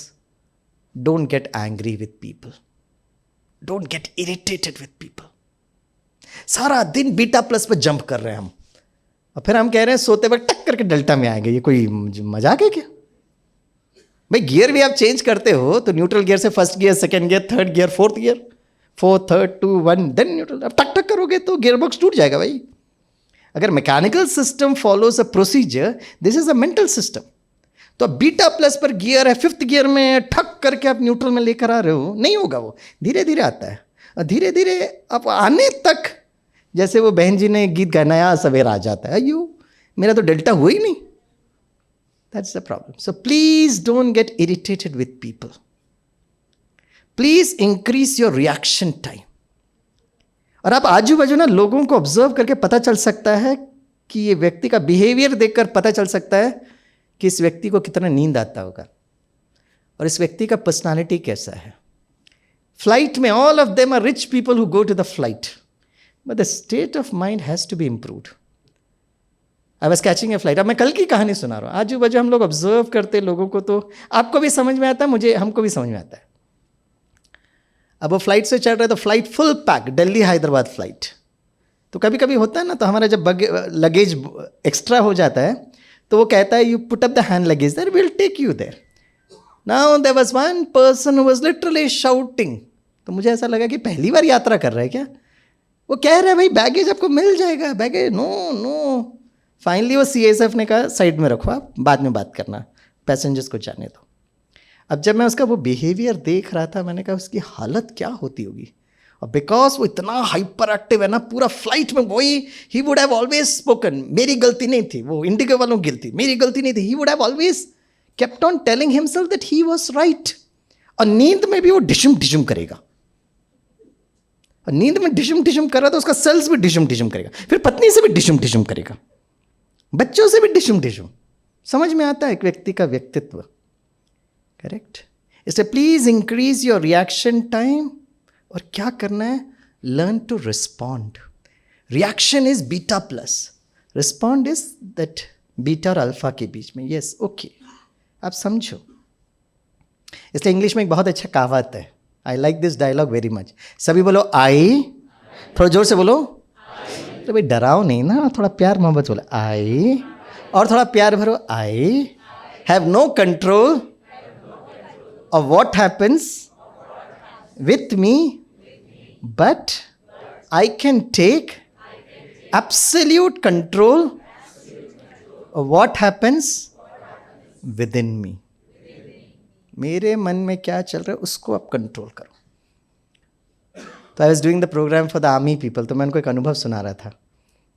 don't get angry with people, don't get irritated with people. सारा दिन बीटा प्लस पर जंप कर रहे हैं हम, और फिर हम कह रहे हैं सोते वक्त टक करके डेल्टा में आएंगे. ये कोई मजाक है क्या भाई? गियर भी आप चेंज करते हो तो न्यूट्रल गियर से first gear, second gear, third gear, fourth gear, 4, 3, 2, 1, then neutral. अब टक टक करोगे तो गियर बॉक्स टूट जाएगा भाई. अगर mechanical system follows a procedure, this is a mental system. तो बीटा प्लस पर गियर है, 5th गियर में ठक करके आप न्यूट्रल में लेकर आ रहे हो, नहीं होगा. वो धीरे धीरे आता है, और धीरे धीरे आप आने तक, जैसे वो बहन जी ने गीत गाया, नया सवेरा आ जाता है. अयो, मेरा तो डेल्टा हुआ ही नहीं. That's the problem. So please don't get irritated with people. Please increase your reaction time. और आप आजू बाजू ना लोगों को ऑब्जर्व करके पता चल सकता है कि ये व्यक्ति का बिहेवियर देखकर पता चल सकता है कि इस व्यक्ति को कितना नींद आता होगा और इस व्यक्ति का पर्सनालिटी कैसा है. फ्लाइट में all of them are rich people who go to the flight, but the state of mind has to be improved. I was catching a flight. अब मैं कल की कहानी सुना रहा हूँ. आजू बाजू हम लोग ऑब्जर्व करते लोगों को, तो आपको भी समझ में आता है, हमको भी समझ में आता है. अब वो फ्लाइट से चल रहा है तो flight full pack, Delhi Hyderabad flight. तो कभी कभी होता है ना, तो हमारा जब लगेज एक्स्ट्रा हो जाता है तो वो कहता है you put up the hand luggage there, will take you there. Now there was one person who was literally shouting. तो मुझे ऐसा लगा कि पहली बार यात्रा कर रहा है क्या. वो कह रहा है भाई बैगेज आपको मिल जाएगा, बैगेज नो नो. फाइनली वो CSF ने कहा साइड में रखो, आप बाद में बात करना, पैसेंजर्स को जाने दो. अब जब मैं उसका वो बिहेवियर देख रहा था, मैंने कहा उसकी हालत क्या होती होगी. और बिकॉज वो इतना हाइपर एक्टिव है ना, पूरा फ्लाइट में वही he would have always spoken, मेरी गलती नहीं थी, वो इंडिगो वालों की गलती, मेरी गलती नहीं थी. He would have always kept on telling himself that he was right. और नींद में भी वो डिशुम डिशुम करेगा. और नींद में डिशुम डिशुम कर रहा तो उसका सेल्स भी डिशुम डिशुम करेगा, फिर पत्नी से भी डिशुम डिशुम करेगा, बच्चों से भी डिशुम डिशुम. समझ में आता है एक व्यक्ति का व्यक्तित्व. करेक्ट. इसलिए please increase your reaction time. और क्या करना है, learn to respond. Reaction is beta plus, respond is that beta और अल्फा के बीच में. यस ओके, आप समझो. इसलिए इंग्लिश में एक बहुत अच्छा कहावत है, I like this dialogue very much. सभी बोलो आई, थोड़ा जोर से बोलो. तो भाई डराओ नहीं ना, थोड़ा प्यार मोहब्बत बोलो. आई, और थोड़ा प्यार भरो. I have no control of what happens with me, but I can take absolute control of what happens within me. मेरे मन में क्या चल रहा है उसको आप कंट्रोल करो. तो I was doing the programme for the army people. तो मैं उनको एक अनुभव सुना रहा था.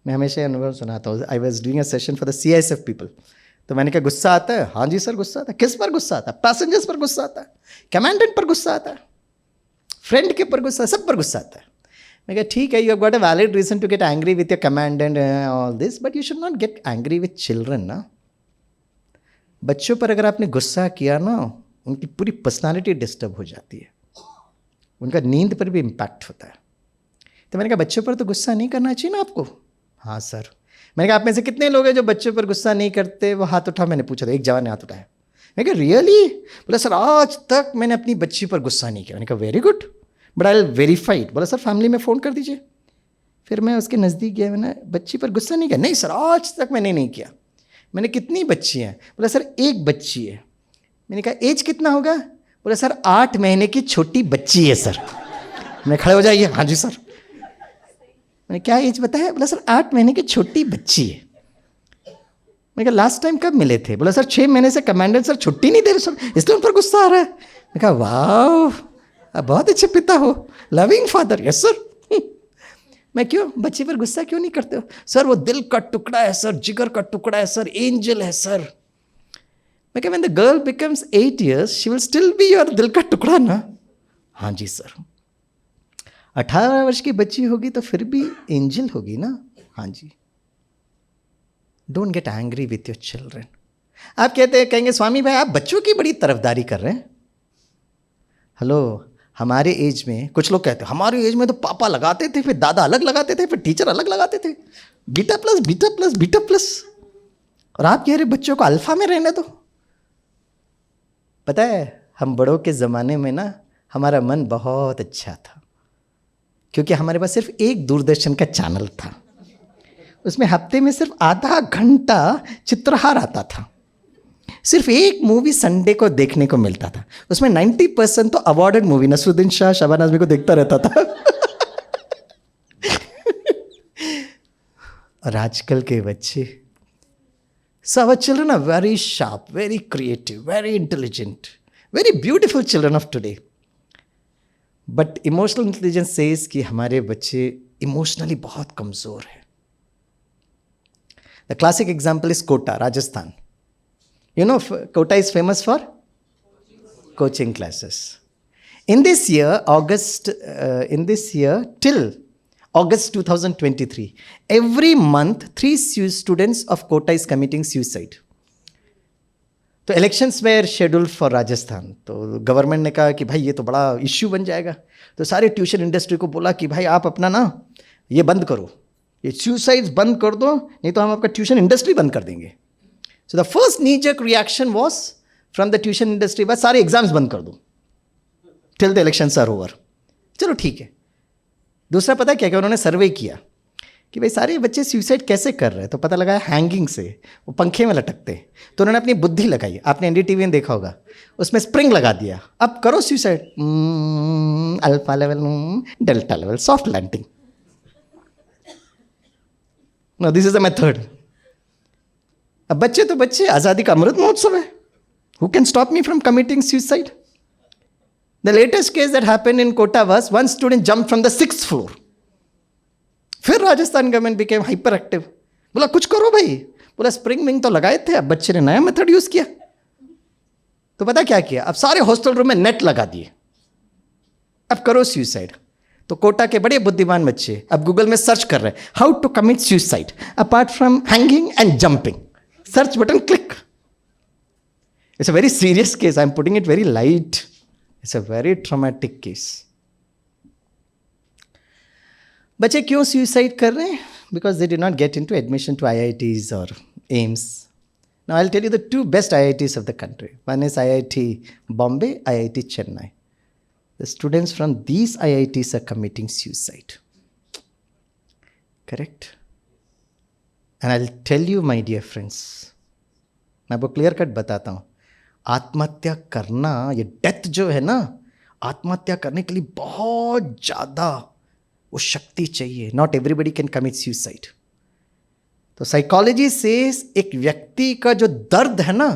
मैं हमेशा ये अनुभव सुनाता हूँ. आई was doing a session for the CISF people. तो मैंने कहा गुस्सा आता है. हाँ जी सर गुस्सा आता है. किस पर गुस्सा आता है? पैसेंजर्स पर गुस्सा आता है, कमांडेंट पर गुस्सा आता है, फ्रेंड के पर गुस्सा, सब पर गुस्सा आता है. मैं कहा ठीक है, you have got a valid reason to get angry with your commandant all this, but you should not get angry with children ना. बच्चों पर अगर आपने गुस्सा किया ना, उनकी पूरी पर्सनालिटी डिस्टर्ब हो जाती है, उनका नींद पर भी इम्पैक्ट होता है. तो मैंने कहा बच्चों पर तो गुस्सा नहीं करना चाहिए ना आपको. हाँ सर. मैंने कहा आप में से कितने लोग हैं जो बच्चों पर गुस्सा नहीं करते? वो हाथ उठा. मैंने पूछा था, एक जवान ने हाथ उठाया. मैंने कहा रियली? बोला सर आज तक मैंने अपनी बच्ची पर गुस्सा नहीं किया. मैंने कहा very good, but I will verify it. बोला सर फैमिली में फ़ोन कर दीजिए. फिर मैं उसके नज़दीक गया. मैंने बच्ची पर गुस्सा नहीं किया. नहीं सर आज तक मैंने नहीं किया. मैंने कितनी बच्ची हैं? बोला सर एक बच्ची है. मैंने कहा एज कितना होगा? बोला सर 8 महीने की छोटी बच्ची है सर. मैं खड़े हो जाइए. हाँ जी सर. मैंने क्या एज बताया? बोला सर 8 महीने की छोटी बच्ची है. मैंने कहा लास्ट टाइम कब मिले थे? बोला सर 6 महीने से कमांडेंट सर छुट्टी नहीं दे रहे सर, इसलिए उन पर गुस्सा आ रहा है. मैंने कहा वाह आप बहुत अच्छे पिता हो, लविंग फादर. Yes sir. मैं क्यों बच्चे पर गुस्सा क्यों नहीं करते हो? सर वो दिल का टुकड़ा है सर, जिगर का टुकड़ा है सर, एंजल है सर. मैं कहा when the girl becomes 8 years, she will still be your दिल का टुकड़ा ना. हाँ जी सर. 18 वर्ष की बच्ची होगी तो फिर भी एंजल होगी ना. हाँ जी. Don't get angry with your children. आप कहेंगे स्वामी भाई आप बच्चों की बड़ी तरफदारी कर रहे हैं. हेलो, हमारे एज में कुछ लोग कहते हैं हमारे एज में तो पापा लगाते थे, फिर दादा अलग लगाते थे, फिर टीचर अलग लगाते थे, beta plus beta plus beta plus. और आप कह रहे बच्चों को अल्फा में रहने दो. पता है हम बड़ों के ज़माने में ना हमारा मन बहुत अच्छा था, क्योंकि हमारे पास सिर्फ एक दूरदर्शन का चैनल था. उसमें हफ्ते में सिर्फ आधा घंटा चित्रहार आता था. सिर्फ एक मूवी संडे को देखने को मिलता था. उसमें 90% तो अवार्डेड मूवी, नसरुद्दीन शाह, शबाना आजमी को देखता रहता था. और आजकल के बच्चे, so our children are very sharp, very creative, very intelligent, very beautiful children of today. But emotional intelligence says कि हमारे बच्चे इमोशनली बहुत कमज़ोर हैं. The classic example is Kota, Rajasthan. You know, Kota is famous for coaching classes. In this year, till August 2023, every month 3 students of Kota is committing suicide. तो elections were scheduled for Rajasthan. तो government ने कहा कि भाई ये तो बड़ा issue बन जाएगा. तो सारे ट्यूशन इंडस्ट्री को बोला कि भाई आप अपना ना ये बंद करो, ये सुसाइड्स बंद कर दो, नहीं तो हम आपका ट्यूशन इंडस्ट्री बंद कर देंगे. So the first kneejerk reaction was from the tuition industry, बस सारे एग्जाम्स बंद कर दो till the elections are over. चलो ठीक है. दूसरा पता है क्या उन्होंने सर्वे किया कि भाई सारे बच्चे सुसाइड कैसे कर रहे हैं, तो पता लगा हैंगिंग से, वो पंखे में लटकते हैं। तो उन्होंने अपनी बुद्धि लगाई, आपने एनडीटीवी में देखा होगा, उसमें स्प्रिंग लगा दिया, अब करो suicide, alpha level, delta level, soft landing. No, this is the method. अब बच्चे तो बच्चे, आज़ादी का अमृत महोत्सव है, who can stop me from committing suicide? The latest case that happened in Kota was one student jump from the 6th floor। फिर Rajasthan government became hyper active, बोला कुछ करो भाई, बोला स्प्रिंग विंग तो लगाए थे, अब बच्चे ने नया मेथड यूज किया। तो पता क्या किया, अब सारे हॉस्टल रूम में नेट लगा दिए, अब करो सुसाइड। तो कोटा के बड़े बुद्धिमान बच्चे अब गूगल में सर्च कर रहे हैं how to commit suicide apart from hanging and jumping, search button click. It's a very serious case, I am putting it very light, it's a very traumatic case. बच्चे क्यों सुसाइड कर रहे हैं? Because they did not get into admission to IITs और AIIMS. Now I will tell you the 2 best IITs of the country. One is IIT Bombay, IIT Chennai. The students from these IITs are committing suicide. Correct? And I'll tell you, my dear friends, मैं आपको clear cut बताता हूँ, आत्महत्या करना, ये death जो है ना, आत्महत्या करने के लिए बहुत ज़्यादा वो शक्ति चाहिए। Not everybody can commit suicide. तो साइकोलॉजी से एक व्यक्ति का जो दर्द है ना,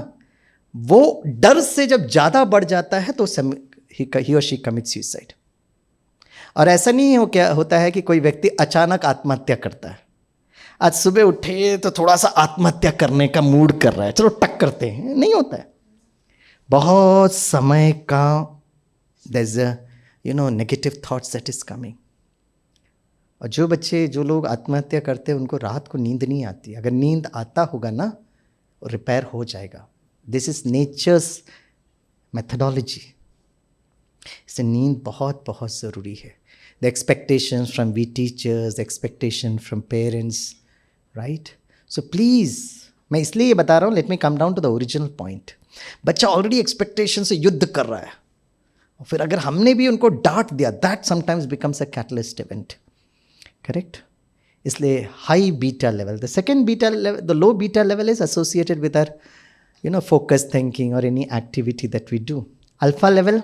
वो डर से जब ज़्यादा बढ़ जाता है तो ही और शी कमिट सुसाइड। और ऐसा नहीं हो, क्या होता है कि कोई व्यक्ति अचानक आत्महत्या करता है, आज सुबह उठे तो थोड़ा सा आत्महत्या करने का मूड कर रहा है, चलो टक करते हैं, नहीं होता है। बहुत समय का there is a negative thoughts that is coming. और जो लोग आत्महत्या करते हैं उनको रात को नींद नहीं आती। अगर नींद आता होगा ना, वो रिपेयर हो जाएगा। This is nature's methodology. इससे नींद बहुत बहुत ज़रूरी है। The expectation from we teachers, the expectation from parents, right? So please, मैं इसलिए ये बता रहा हूँ, let me come down to the original point. बच्चा ऑलरेडी एक्सपेक्टेशन से युद्ध कर रहा है, और फिर अगर हमने भी उनको डांट दिया, that sometimes becomes a catalyst event. Correct? इसलिए high beta level, the second beta level, the low beta level is associated with our focused thinking or any activity that we do. Alpha level,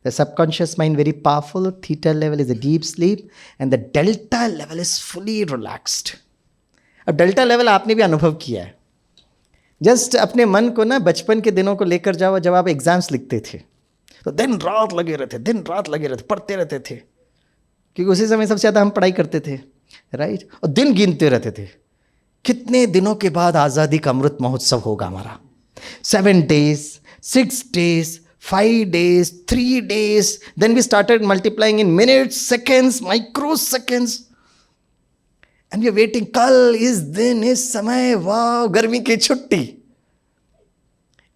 the subconscious mind very powerful. Theta level is a deep sleep, and the delta level is fully relaxed. अब delta level आपने भी अनुभव किया है। Just अपने मन को ना बचपन के दिनों को लेकर जाओ, जब आप एग्जाम्स लिखते थे तो दिन रात लगे रहते, पढ़ते रहते थे, क्योंकि उसी समय सबसे ज़्यादा हम पढ़ाई करते थे, राइट? और दिन गिनते रहते थे, कितने दिनों के बाद आज़ादी का अमृत महोत्सव होगा हमारा। 7 days, 6 days, 5 days, 3 days. Then we started multiplying in minutes, seconds, microseconds. And we are waiting, कल, इस दिन, इस समय, वाह, गर्मी की छुट्टी।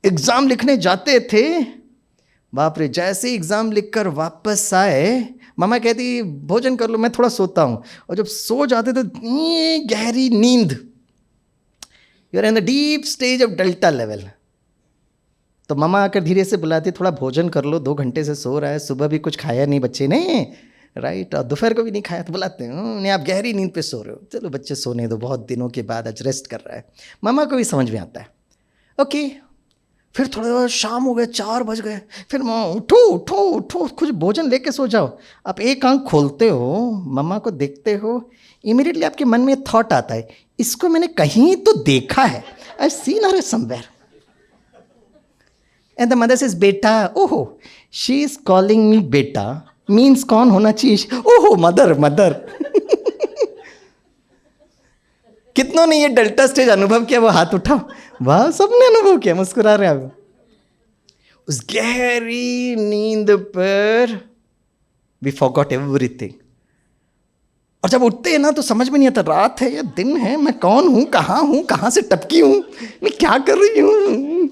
एग्ज़ाम लिखने जाते थे, बाप रे, जैसे एग्ज़ाम लिखकर वापस आए, मामा कहती भोजन कर लो, मैं थोड़ा सोता हूँ। और जब सो जाते तो गहरी नींद, you are in the deep stage of delta level. तो मामा आकर धीरे से बुलाती, थोड़ा भोजन कर लो, 2 घंटे से सो रहा है, सुबह भी कुछ खाया नहीं बच्चे ने, राइट? और दोपहर को भी नहीं खाया, तो बुलाते हैं, नहीं आप गहरी नींद पे सो रहे हो, चलो बच्चे सोने दो, बहुत दिनों के बाद आज रेस्ट कर रहा है। मामा को भी समझ में आता है, ओके। फिर थोड़ा शाम हो गए, 4 बज गए, फिर मामा उठो, कुछ भोजन लेके सो जाओ। आप एक आंख खोलते हो, मम्मा को देखते हो, इमीडिएटली आपके मन में थॉट आता है, इसको मैंने कहीं तो देखा है, I seen her somewhere. And the mother says, बेटा, ओहो, शी इज कॉलिंग मी बेटा, मीन्स कौन होना चाहिए? ओहो, मदर। कितनों ने ये डेल्टा स्टेज अनुभव किया? वो हाथ उठाओ। वाह, सबने अनुभव किया, मुस्कुरा रहे हैं। उस गहरी नींद पर वी फॉरगॉट एवरीथिंग। और जब उठते हैं ना तो समझ में नहीं आता, रात है या दिन है, मैं कौन हूँ, कहाँ से टपकी हूँ, मैं क्या कर रही हूँ,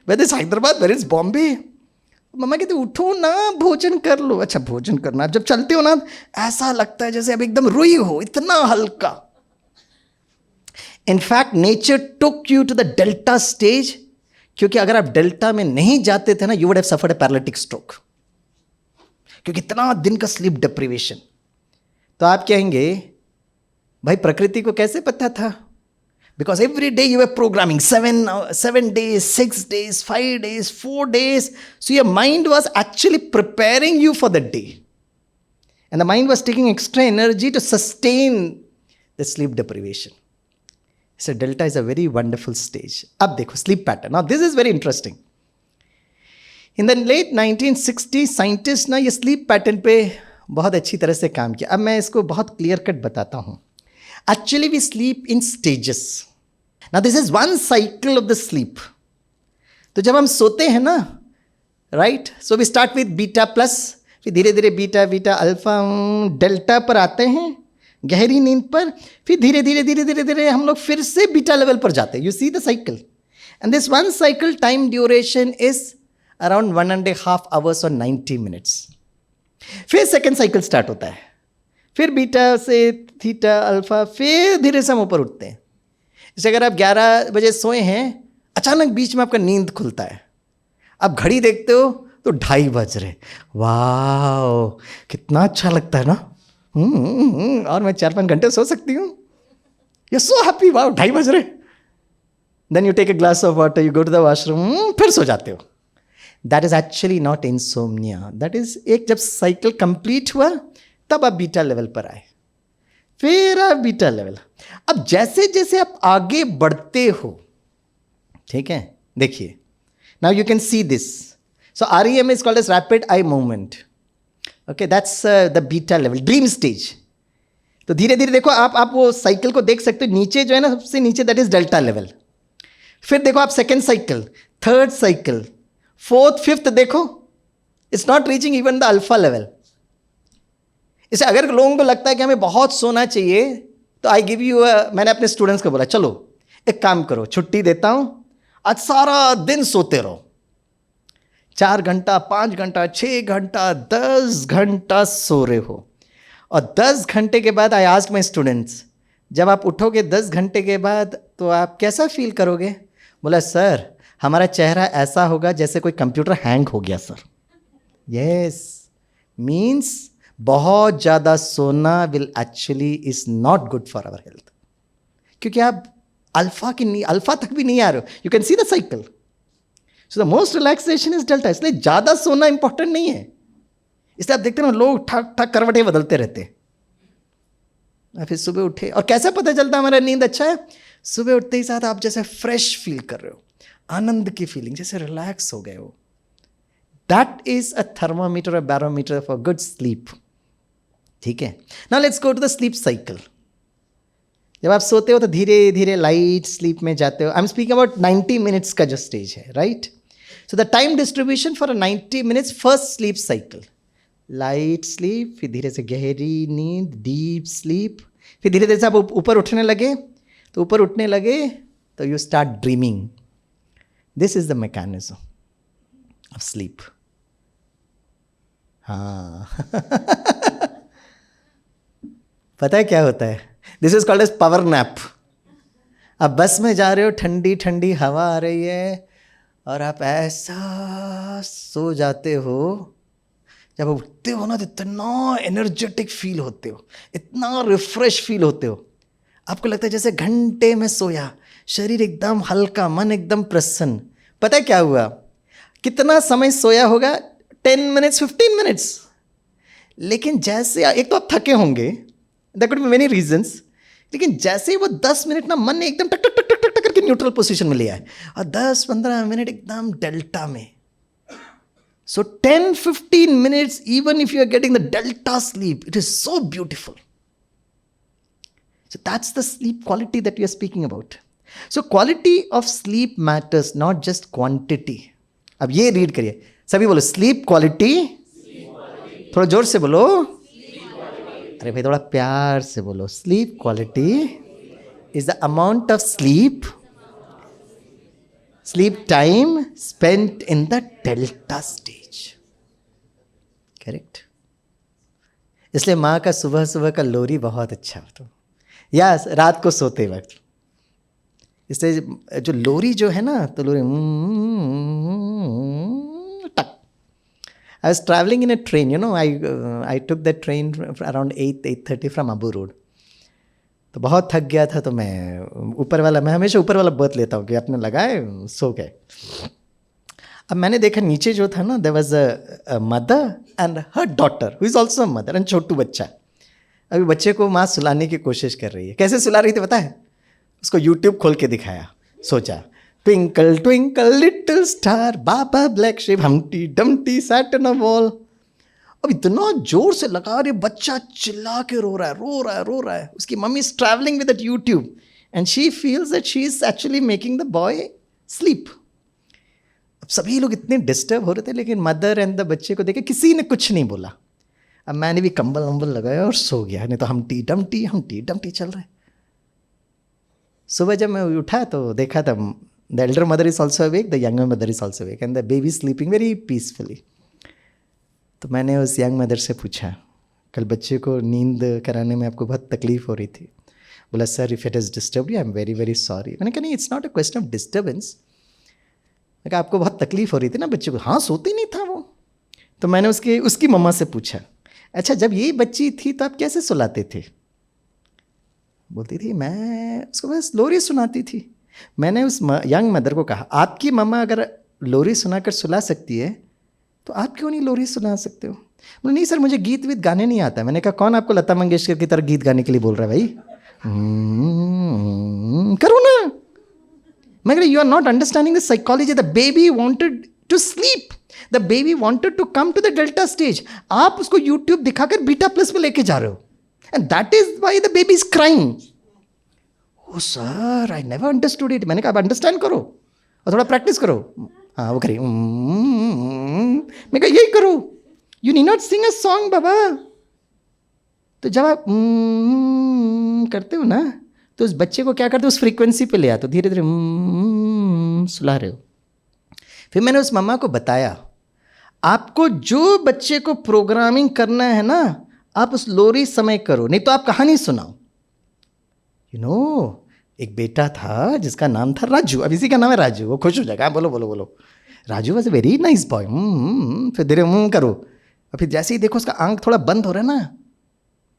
where is Hyderabad, where is Bombay. मम्मा कहती उठो ना, भोजन कर लो। अच्छा, भोजन करना। जब चलते हो ना, ऐसा लगता है जैसे अब एकदम रुई हो, इतना हल्का। In fact, nature took you to the delta stage, क्योंकि अगर आप डेल्टा में नहीं जाते थे ना, you would have suffered a paralytic stroke, क्योंकि इतना दिन का स्लीप डिप्रीवेशन। तो आप कहेंगे भाई प्रकृति को कैसे पता था? Because every day you were programming 7 days, 6 days, 5 days, 4 days. So your mind was actually preparing you for the day. And the mind was taking extra energy to sustain the sleep deprivation. So delta is a very wonderful stage. अब देखो sleep pattern. Now this is very interesting. In the late 1960s, scientists ना ये sleep pattern पे बहुत अच्छी तरह से काम किया. अब मैं इसको बहुत clear cut बताता हूँ. Actually, we sleep in stages. Now, this is one cycle of the sleep. तो जब हम सोते हैं ना, right? So we start with beta plus, फिर धीरे धीरे बीटा बीटा अल्फा डेल्टा पर आते हैं, गहरी नींद पर, फिर धीरे धीरे धीरे धीरे धीरे हम लोग फिर से बीटा लेवल पर जाते हैं. You see the cycle. And this one cycle time duration is around 1.5 hours or 90 minutes. फिर सेकेंड साइकिल स्टार्ट होता है, फिर बीटा से थीटा अल्फा, फिर धीरे से हम ऊपर उठते हैं. जैसे अगर आप 11 बजे सोए हैं, अचानक बीच में आपका नींद खुलता है, आप घड़ी देखते हो तो 2:30 बज रहे. वाह, कितना अच्छा लगता है ना. और मैं 4-5 घंटे सो सकती हूँ. You so happy. वाह, 2:30 बज रहे. Then you take a glass of water, you go to the washroom, फिर सो जाते हो. That is actually not insomnia. That is एक जब साइकिल कंप्लीट हुआ तब आप बीटा लेवल पर आए, फिर आप बीटा लेवल. अब जैसे जैसे आप आगे बढ़ते हो, ठीक है, देखिए, now you can see this. So REM is called as rapid eye movement. Okay, that's the beta level, dream stage. तो धीरे धीरे देखो, आप वो साइकिल को देख सकते हो. नीचे जो है ना, सबसे नीचे, दैट इज डेल्टा लेवल. फिर देखो आप second cycle, third cycle, fourth, fifth, देखो, it's not reaching even the alpha level. इसे अगर लोगों को लगता है कि हमें बहुत सोना चाहिए, तो आई गिव यू, मैंने अपने स्टूडेंट्स को बोला, चलो एक काम करो, छुट्टी देता हूं, आज सारा दिन सोते रहो. 4 घंटा, 5 घंटा, 6 घंटा, 10 घंटा सो रहे हो. और 10 घंटे के बाद आई आस्क्ड माई स्टूडेंट्स, जब आप उठोगे 10 घंटे के बाद तो आप कैसा फील करोगे? बोला, सर हमारा चेहरा ऐसा होगा जैसे कोई कंप्यूटर हैंग हो गया सर. यस, मीन्स बहुत ज़्यादा सोना will actually is not good for our health, क्योंकि आप अल्फा तक भी नहीं आ रहे हो. You can see the cycle. So the most relaxation is delta. इसलिए ज़्यादा सोना इंपॉर्टेंट नहीं है. इसलिए आप देखते हैं ना, लोग ठक ठक करवटें बदलते रहते हैं. फिर सुबह उठे, और कैसा पता चलता हमारा नींद अच्छा है? सुबह उठते ही साथ आप जैसे फ्रेश फील कर रहे हो, आनंद की फीलिंग, जैसे रिलैक्स हो गए हो. That is a thermometer, a barometer for good sleep. ठीक है. Now let's go to the sleep cycle. जब आप सोते हो तो धीरे धीरे लाइट स्लीप में जाते हो. I am speaking about 90 minutes का जो स्टेज है, right? So the time distribution for a 90 minutes first sleep cycle, light sleep, फिर धीरे से गहरी नींद, डीप स्लीप, फिर धीरे धीरे से आप ऊपर उठने लगे, तो ऊपर उठने लगे तो you start dreaming. This is the mechanism of sleep. हाँ. पता है क्या होता है? This is called as power nap. आप बस में जा रहे हो, ठंडी ठंडी हवा आ रही है, और आप ऐसा सो जाते हो. जब उठते हो ना, तो इतना एनर्जेटिक फील होते हो, इतना रिफ्रेश फील होते हो. आपको लगता है जैसे घंटे में सोया, शरीर एकदम हल्का, मन एकदम प्रसन्न. पता है क्या हुआ? कितना समय सोया होगा? 10 मिनट्स, 15 मिनट्स. लेकिन जैसे, एक तो आप थके होंगे, that could be many reasons, लेकिन जैसे ही वो 10 मिनट ना, मन ने एकदम टक टक टक टक टक करके न्यूट्रल पोजीशन में लिया है, और 10-15 मिनट एकदम डेल्टा में. So 10-15 minutes, even if you are getting the delta sleep, it is so beautiful. So that's the sleep quality that we are speaking about. So quality of sleep matters, not just quantity. अब ये read करिए, सभी बोलो sleep quality. थोड़ा जोर से बोलो. अरे भाई थोड़ा प्यार से बोलो. Sleep quality is the amount of sleep time spent in the delta stage. Correct? इसलिए माँ का सुबह सुबह का लोरी बहुत अच्छा होता है, या रात को सोते वक्त. इसलिए जो लोरी जो है ना, तो लोरी टक. I was travelling in a train, you know, I took the train around 8:30 from Abu road. तो बहुत थक गया था, तो मैं हमेशा ऊपर वाला बर्थ लेता हूँ कि अपने लगाए सो गए। अब मैंने देखा नीचे जो था ना, there was a mother and her daughter who is also a mother and छोटू बच्चा। अभी बच्चे को माँ सुलाने की कोशिश कर रही है। कैसे सुला रही थी पता है? उसको यूट्यूब खोल के दिखाया, सोचा twinkle twinkle little star, baa baa black ship, हमटी Dumpty sat on a wall. अब इतना जोर से लगा रहे, बच्चा चिल्ला के रो रहा है। उसकी mummy is travelling with that YouTube and she feels that she is actually making the boy sleep. अब सभी लोग इतने डिस्टर्ब हो रहे थे, लेकिन मदर एंड द बच्चे को देखे किसी ने कुछ नहीं बोला। अब मैंने भी कंबल वंबल लगाया और सो गया, नहीं तो हमटी डमटी चल रहा है। सुबह जब मैं उठा तो देखा था the Elder mother is also awake, the younger mother is also awake and the baby sleeping very peacefully. तो मैंने उस यंग मदर से पूछा, कल बच्चे को नींद कराने में आपको बहुत तकलीफ हो रही थी? बोला sir if it is disturb you I am very very sorry. मैंने कहा नहीं, it's not a question of disturbance. मैं कहा आपको बहुत तकलीफ हो रही थी ना बच्चे को? हाँ, सोती नहीं था वो। तो मैंने उसकी मम्मा से पूछा, अच्छा जब ये बच्ची थी तो आप कैसे सुलाते थे? बोलती थी मैं उसको बस लोरी सुनाती थी। मैंने उस यंग मदर को कहा, आपकी मम्मा अगर लोरी सुनाकर सुला सकती है तो आप क्यों नहीं लोरी सुना सकते हो? बोले नहीं सर, मुझे गीत वीत गाने नहीं आता। मैंने कहा कौन आपको लता मंगेशकर की तरह गीत गाने के लिए बोल रहा है भाई? करो ना। मैं कह, you are not understanding the psychology. The baby wanted to sleep, the baby wanted to come to the delta stage. आप उसको यूट्यूब दिखाकर बीटा प्लस पे लेके जा रहे हो and that is why the baby is crying. Oh sir, I never understood it. मैंने कहा आप अंडरस्टैंड करो और थोड़ा प्रैक्टिस करो। हाँ वो करिए। मैं कहा यही करो, you need not sing a song बाबा। तो जब आप करते हो ना, तो उस बच्चे को क्या करते हो, उस फ्रीक्वेंसी पे ले आते हो, धीरे धीरे सुला रहे हो। फिर मैंने उस मम्मा को बताया, आपको जो बच्चे को प्रोग्रामिंग करना है ना, आप उस लोरी समय करो, नहीं तो आप कहानी सुनाओ। यू नो, एक बेटा था जिसका नाम था राजू। अब इसी का नाम है राजू। वो खुश हो जाएगा, बोलो बोलो बोलो। Raju was a very nice boy. फिर धीरे करो, और फिर जैसे ही देखो उसका आंख थोड़ा बंद हो रहा है ना,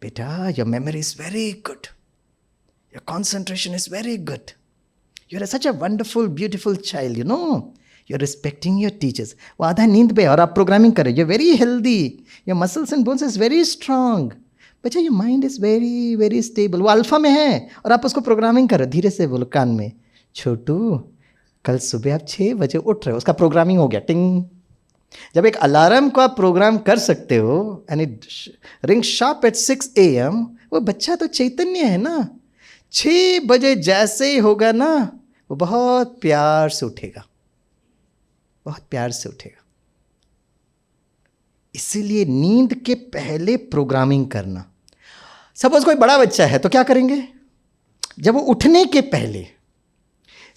बेटा your memory is very good, your concentration is very good, you are such a wonderful beautiful child, you know, you are respecting your teachers. वो आधा नींद पे और आप प्रोग्रामिंग कर रहे हो, you very healthy, your muscles and bones is very strong, बच्चा your mind is very very stable. वो अल्फा में है और आप उसको प्रोग्रामिंग कर रहे हो। धीरे से बोलो कान में, छोटू कल सुबह आप 6 बजे उठ रहे हो, उसका प्रोग्रामिंग हो गया, टिंग। जब एक अलार्म को आप प्रोग्राम कर सकते हो and it ring sharp eight 6 AM, वो बच्चा तो चैतन्य है ना। 6 बजे जैसे ही होगा ना, वो बहुत प्यार से उठेगा, बहुत प्यार से उठेगा। इसीलिए नींद के पहले प्रोग्रामिंग करना। सपोज कोई बड़ा बच्चा है तो क्या करेंगे, जब वो उठने के पहले,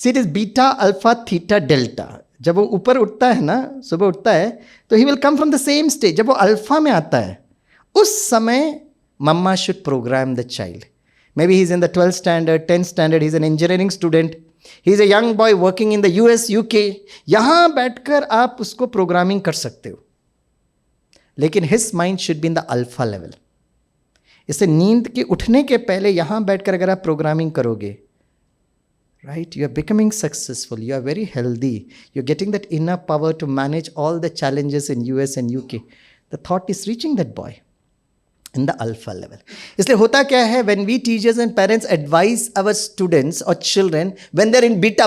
see it is beta alpha theta delta, जब वो ऊपर उठता है ना, सुबह उठता है, तो he will come from the same stage. जब वो अल्फा में आता है, उस समय मम्मा should programme the child. Maybe he is in the 12th standard, 10th standard, he is an engineering student, he is a young boy working in the US UK। यहाँ बैठकर आप उसको प्रोग्रामिंग कर सकते हो, लेकिन his mind should be in the alpha level. इससे नींद के उठने के पहले यहाँ बैठकर अगर आप प्रोग्रामिंग करोगे, right, you are becoming successful, you are very healthy, you are getting that inner power to manage all the challenges in US and UK। The thought is reaching that boy in the alpha level. इसलिए होता क्या है, when we teachers and parents advise our students और children when they are in beta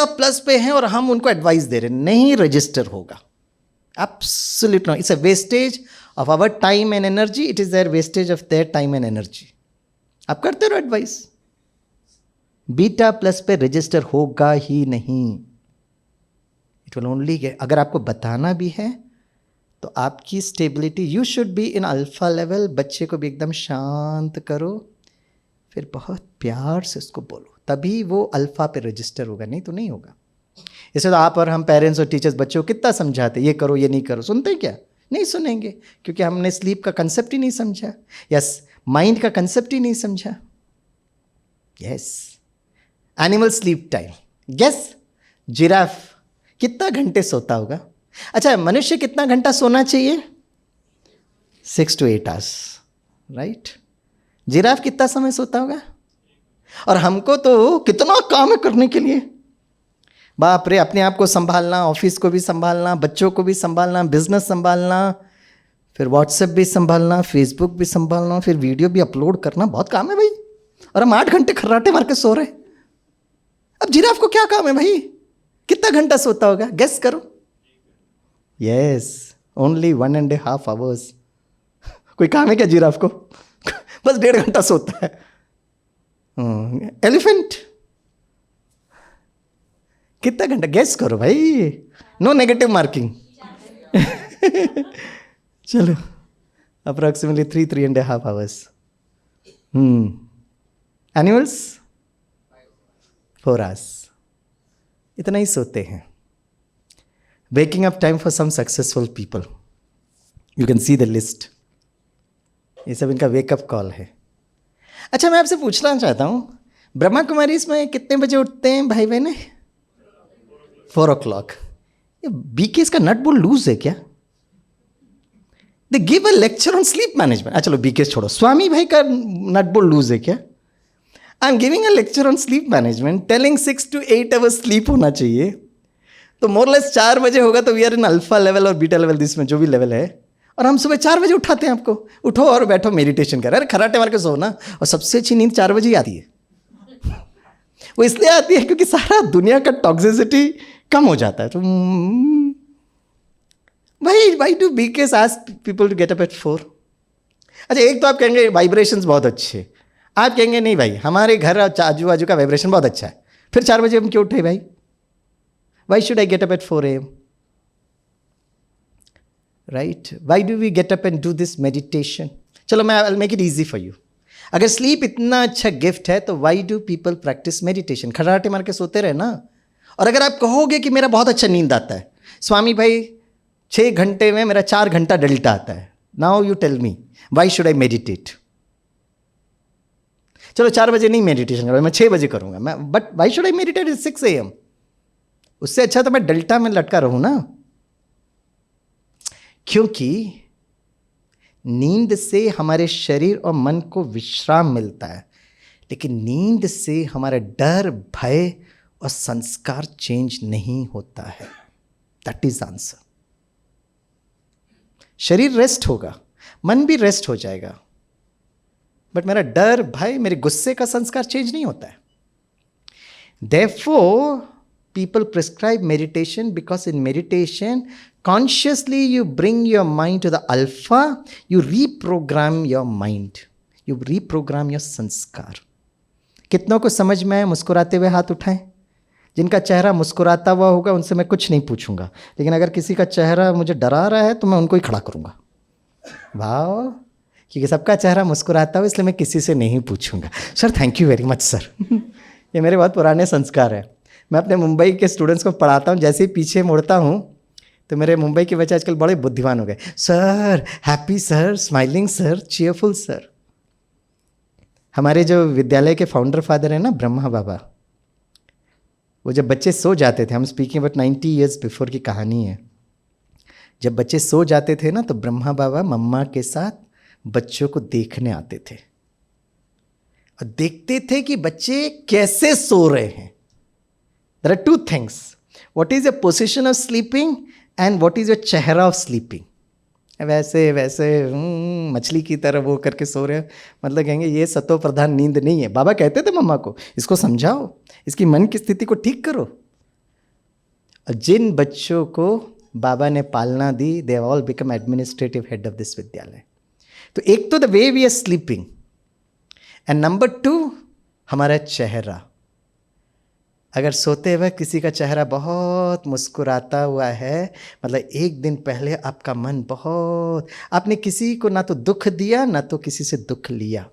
plus पे हैं और हम उनको एडवाइस दे रहे हैं, नहीं रजिस्टर होगा। Absolutely not. It's a wastage of our time and energy. It is their wastage of their time and energy. आप करते रहो एडवाइस, बीटा प्लस पे रजिस्टर होगा ही नहीं। इट विल ओनली गेट, अगर आपको बताना भी है तो आपकी stability, you should be in alpha level. बच्चे को भी एकदम शांत करो, फिर बहुत प्यार से उसको बोलो, तभी वो अल्फा पे रजिस्टर होगा, नहीं तो नहीं होगा। इससे तो आप और हम पेरेंट्स और टीचर्स बच्चों को कितना समझाते, ये करो ये नहीं करो, सुनते क्या? नहीं सुनेंगे, क्योंकि हमने स्लीप का कंसेप्ट ही नहीं समझा, यस, माइंड का कंसेप्ट ही नहीं समझा। Yes, animal sleep time, guess, giraffe कितना घंटे सोता होगा? अच्छा, मनुष्य कितना घंटा सोना चाहिए? 6 to 8 hours, राइट? जिराफ कितना समय सोता होगा? और हमको तो कितना काम है करने के लिए, बाप रे, अपने आप को संभालना, ऑफिस को भी संभालना, बच्चों को भी संभालना, बिजनेस संभालना, फिर व्हाट्सएप भी संभालना, फेसबुक भी संभालना, फिर वीडियो भी अपलोड करना, बहुत काम है भाई। और हम 8 घंटे खर्राटे मार के सो रहे। अब जिराफ को क्या काम है भाई? कितना घंटा सोता होगा? गेस करो। Yes, only 1.5 hours। कोई काम है क्या जिराफ को? बस 1.5 घंटा सोता है। एलिफेंट कितना घंटा? गेस करो भाई, नो नेगेटिव मार्किंग। चलो, अप्रोक्सीमेटली 3.5 hours। एनिमल्स 4 hours, इतना ही सोते हैं। Waking up time for some successful people, you can see the list. ये सब इनका वेकअप कॉल है। अच्छा, मैं आपसे पूछना चाहता हूँ, ब्रह्मा कुमारी इसमें कितने बजे उठते हैं भाई बहने? 4 o'clock। ये बीके इसका नट बोल्ट लूज है क्या? They give a lecture on sleep management. चलो बीके छोड़ो, स्वामी भाई का नट बोल्ट लूज है क्या? I am giving a lecture on sleep management, telling 6 to 8 hours sleep होना चाहिए। तो मोरलेस 4 बजे होगा तो we are in alpha level और बीटा लेवल, जिसमें जो भी लेवल है। और हम सुबह 4 बजे उठाते हैं आपको, उठो और बैठो मेडिटेशन कर। अरे खराटे मार के सो ना। और सबसे अच्छी नींद 4 बजे ही आती है। वो इसलिए आती है क्योंकि सारा दुनिया का टॉक्सिसिटी कम हो जाता है। तो why do BKs ask people to get up at 4? अच्छा, एक तो आप कहेंगे वाइब्रेशंस बहुत अच्छे, आप कहेंगे नहीं भाई हमारे घर आजू बाजू का वाइब्रेशन बहुत अच्छा है, फिर 4 बजे हम क्यों उठे भाई? Why should I get up at 4 AM? Right? Why do we get up and do this meditation? चलो, मैं I make it easy for you. अगर स्लीप इतना अच्छा गिफ्ट है तो why do people practise meditation? खड़ाटे मार के सोते रहे ना। और अगर आप कहोगे कि मेरा बहुत अच्छा नींद आता है, स्वामी भाई 6 घंटे में मेरा 4 घंटा डेल्टा आता है, now you tell me why should I meditate? चलो 4 बजे नहीं मेडिटेशन करूँगा, मैं 6 बजे करूँगा मैं, but why should I meditate it 6 AM? उससे अच्छा तो मैं डेल्टा में लटका रहूँ ना। क्योंकि नींद से हमारे शरीर और मन को विश्राम मिलता है, लेकिन नींद से हमारा डर, भय और संस्कार चेंज नहीं होता है। That is answer. शरीर रेस्ट होगा, मन भी रेस्ट हो जाएगा, बट मेरा डर, भय, मेरे गुस्से का संस्कार चेंज नहीं होता है। Therefore, people prescribe meditation because in meditation, consciously you bring your mind to the alpha, you reprogram your mind, you reprogram your संस्कार। कितनों को समझ में आए? मुस्कुराते हुए हाथ उठाएं। जिनका चेहरा मुस्कुराता हुआ होगा उनसे मैं कुछ नहीं पूछूंगा, लेकिन अगर किसी का चेहरा मुझे डरा रहा है तो मैं उनको ही खड़ा करूंगा। वाह, क्योंकि सबका चेहरा मुस्कुराता हो इसलिए मैं किसी से नहीं पूछूंगा। Sir thank you very much sir. ये मेरे बहुत पुराने संस्कार है। मैं अपने मुंबई के स्टूडेंट्स को पढ़ाता हूँ, जैसे ही पीछे मुड़ता हूँ तो मेरे मुंबई के बच्चे आजकल बड़े बुद्धिमान हो गए। Sir happy sir, smiling sir, cheerful sir. हमारे जो विद्यालय के फाउंडर फादर हैं ना, ब्रह्मा बाबा, वो जब बच्चे सो जाते थे, हम स्पीकिंग अबाउट 90 years बिफोर की कहानी है, जब बच्चे सो जाते थे ना तो ब्रह्मा बाबा मम्मा के साथ बच्चों को देखने आते थे और देखते थे कि बच्चे कैसे सो रहे हैं। There are 2 things, what is your position of sleeping and what is your चेहरा ऑफ स्लीपिंग। वैसे वैसे मछली की तरह वो करके सो रहे, मतलब कहेंगे ये सतो प्रधान नींद नहीं है। बाबा कहते थे मम्मा को, इसको समझाओ, इसकी मन की स्थिति को ठीक करो। और जिन बच्चों को बाबा ने पालना दी, they all become administrative head of this vidyalaya. तो एक तो the way we are sleeping, and number 2 हमारा चेहरा। अगर सोते हुए किसी का चेहरा बहुत मुस्कुराता हुआ है, मतलब एक दिन पहले आपका मन बहुत, आपने किसी को ना तो दुख दिया ना तो किसी से दुख लिया,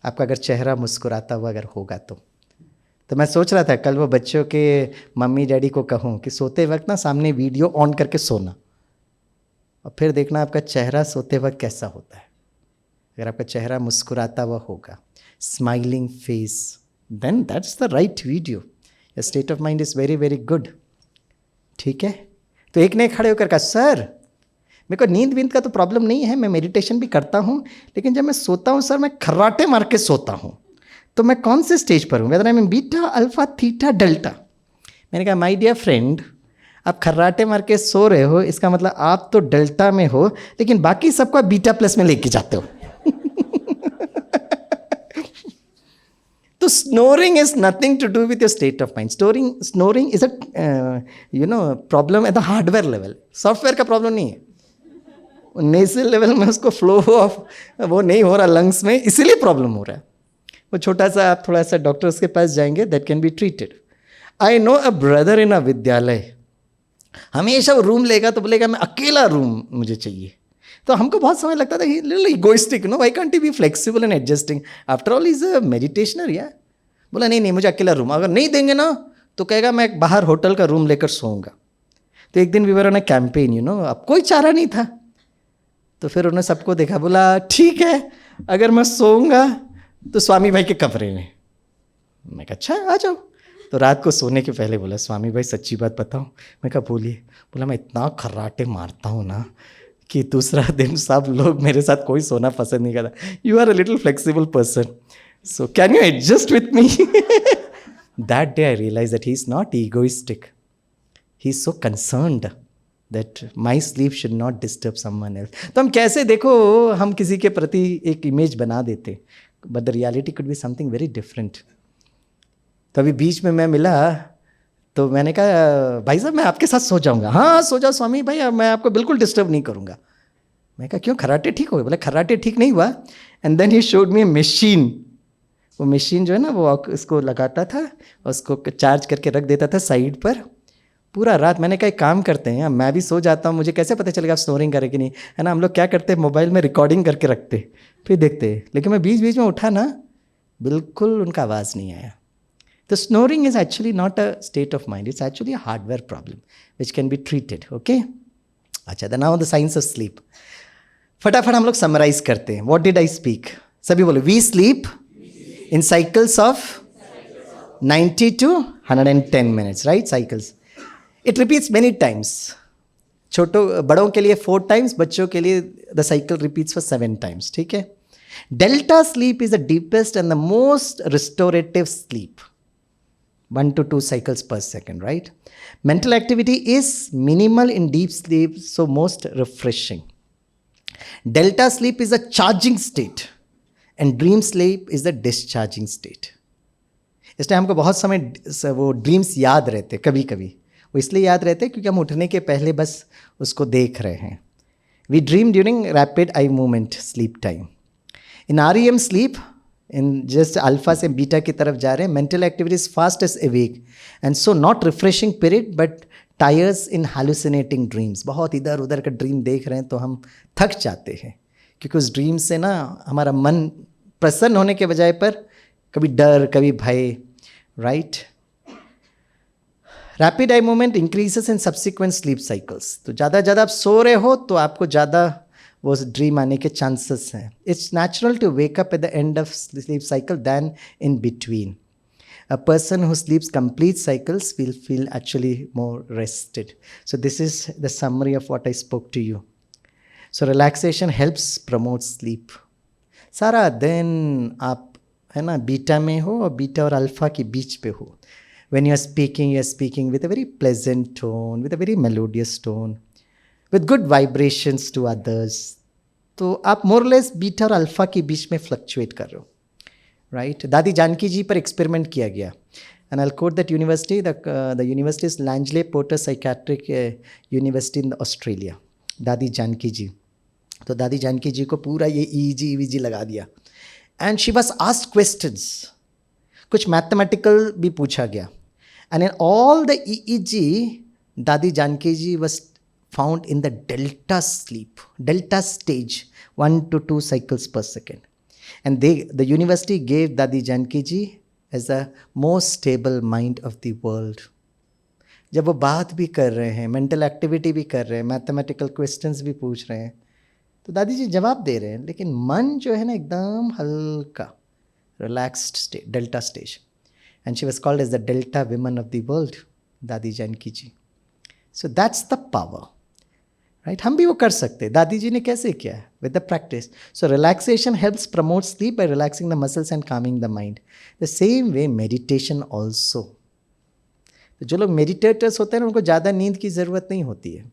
आपका अगर चेहरा मुस्कुराता हुआ अगर होगा तो मैं सोच रहा था कल वो बच्चों के मम्मी डैडी को कहूँ कि सोते वक्त ना सामने वीडियो ऑन करके सोना और फिर देखना आपका चेहरा सोते वक्त कैसा होता है। अगर आपका चेहरा मुस्कुराता हुआ होगा, smiling face, then that's the right video. Your state of mind is very very good. ठीक है। तो एक ने खड़े होकर कहा, सर मेरे को नींद वींद का तो प्रॉब्लम नहीं है, मैं मेडिटेशन भी करता हूँ, लेकिन जब मैं सोता हूँ सर, मैं खर्राटे मार के सोता हूँ। तो मैं कौन से स्टेज पर हूँ, whether I am beta, alpha, theta, delta? मैंने कहा माय डियर फ्रेंड, आप खर्राटे मार के सो रहे हो, इसका मतलब आप तो डेल्टा में हो, लेकिन बाकी सबको आप बीटा प्लस में लेके जाते हो। तो snoring is nothing to do with your state of mind. Snoring is a problem at the hardware level, software का प्रॉब्लम नहीं है। नेसल लेवल में उसको फ्लो ऑफ वो नहीं हो रहा लंग्स में, इसीलिए प्रॉब्लम हो रहा है। वो छोटा सा आप थोड़ा सा डॉक्टर्स के पास जाएंगे, that can be treated. I know a brother in a vidyalaya, हमेशा वो रूम लेगा तो बोलेगा मैं अकेला रूम मुझे चाहिए। तो हमको बहुत समय लगता था, little egoistic, no, why can't he be flexible and adjusting, after all is a meditationer. या बोला नहीं मुझे अकेला रूम, अगर नहीं देंगे ना तो कहेगा मैं बाहर होटल का रूम लेकर सोऊंगा। तो एक दिन we were on a campaign, अब कोई चारा नहीं था, तो फिर उन्होंने सबको देखा, बोला ठीक है अगर मैं सोऊंगा तो स्वामी भाई के कमरे में। मैं कहा अच्छा आ जाओ। तो रात को सोने के पहले बोला, स्वामी भाई सच्ची बात बताऊं? मैं कहा बोलिए। बोला मैं इतना खर्राटे मारता हूँ ना कि दूसरा दिन सब लोग मेरे साथ कोई सोना पसंद नहीं करता। You are a little flexible person, so can you adjust with me? That day I realize that he is not egoistic, he is so concerned that my sleep should not disturb someone else. तो हम कैसे, देखो हम किसी के प्रति एक image बना देते, but the reality could be something very different. तो अभी बीच में मैं मिला तो मैंने कहा भाई साहब मैं आपके साथ सो जाऊंगा। हाँ सो जाओ स्वामी भाई, मैं आपको बिल्कुल डिस्टर्ब नहीं करूंगा। मैं कहा क्यों, खर्राटे ठीक हो गए? बोले खर्राटे ठीक नहीं हुआ। And then he showed me machine. वो मशीन जो है ना, वो इसको लगाता था, उसको चार्ज करके रख देता था साइड पर पूरा रात। मैंने कहा एक काम करते हैं, मैं भी सो जाता हूँ, मुझे कैसे पता चलेगा आप स्नोरिंग करें कि नहीं, है ना। हम लोग क्या करते हैं, मोबाइल में रिकॉर्डिंग करके रखते फिर देखते। लेकिन मैं बीच बीच में उठा ना, बिल्कुल उनका आवाज़ नहीं आया। तो snoring is actually not a state of mind, it's actually a hardware problem which can be treated, okay? अच्छा, then now the science of sleep. फटाफट हम लोग समराइज करते हैं। What did I speak? सभी बोलो, we sleep in cycles of 90 to 110 minutes, right? Cycles. It repeats many times. बड़ों के लिए 4 times, बच्चों के लिए the cycle repeats for 7 times, ठीक है? Delta sleep is the deepest and the most restorative sleep. 1 to 2 cycles per second, right? Mental activity is minimal in deep sleep, so most refreshing. Delta sleep is a charging state and dream sleep is the discharging state. इसलिए हमको बहुत समय वो dreams याद रहते कभी कभी। वो इसलिए याद रहते क्योंकि हम उठने के पहले बस उसको देख रहे हैं। We dream during rapid eye movement sleep time. In REM sleep, in just alpha से बीटा की तरफ जा रहे हैं, mental activity is fast as awake and so not refreshing period but tires in hallucinating dreams. बहुत इधर उधर का ड्रीम देख रहे हैं तो हम थक जाते हैं, क्योंकि उस ड्रीम से ना हमारा मन प्रसन्न होने के बजाय पर कभी डर कभी भय, right. Rapid eye movement increases in subsequent sleep cycles. तो ज़्यादा आप सो रहे हो तो आपको ज़्यादा वो ड्रीम आने के चांसेस हैं। It's natural to wake up at the end of sleep cycle than in between. A person who sleeps complete cycles will feel actually more rested. So this is the summary of what I spoke to you. So relaxation helps promote sleep. सारा दिन आप है ना beta में हो और beta और alpha के बीच पे हो। when you are speaking with a very pleasant tone, with a very melodious tone, with good vibrations to others. तो आप मोरलेस बीटा और अल्फा के बीच में फ्लक्चुएट कर रहे हो, राइट। दादी जानकी जी पर एक्सपेरिमेंट किया गया, and I quote that university, the university is Langley Porter psychiatric university in Australia. Dadi Janki जी, तो दादी जानकी जी को पूरा ये EEG लगा दिया, and she was asked questions, कुछ मैथमेटिकल भी पूछा गया, and in all the EEG दादी जानकी जी was found in the delta sleep, delta stage, 1 to 2 cycles per second. And the university gave Dadi Janki ji as the most stable mind of the world. जब वो बात भी कर रहे हैं, mental activity भी कर रहे हैं, मैथमेटिकल क्वेश्चंस भी पूछ रहे हैं, तो दादी जी जवाब दे रहे हैं, लेकिन मन जो है ना एकदम हल्का, relaxed state, delta stage. And she was called as the delta women of the world, दादी Janki ji. So that's the power. Right, हम भी वो कर सकते हैं. दादी जी ने कैसे किया है? With the practice. So relaxation helps promote sleep by relaxing the muscles and Kameng the mind. The same way meditation also. तो जो लोग मेडिटेटर्स होते हैं ना, उनको ज़्यादा नींद की ज़रूरत नहीं होती है.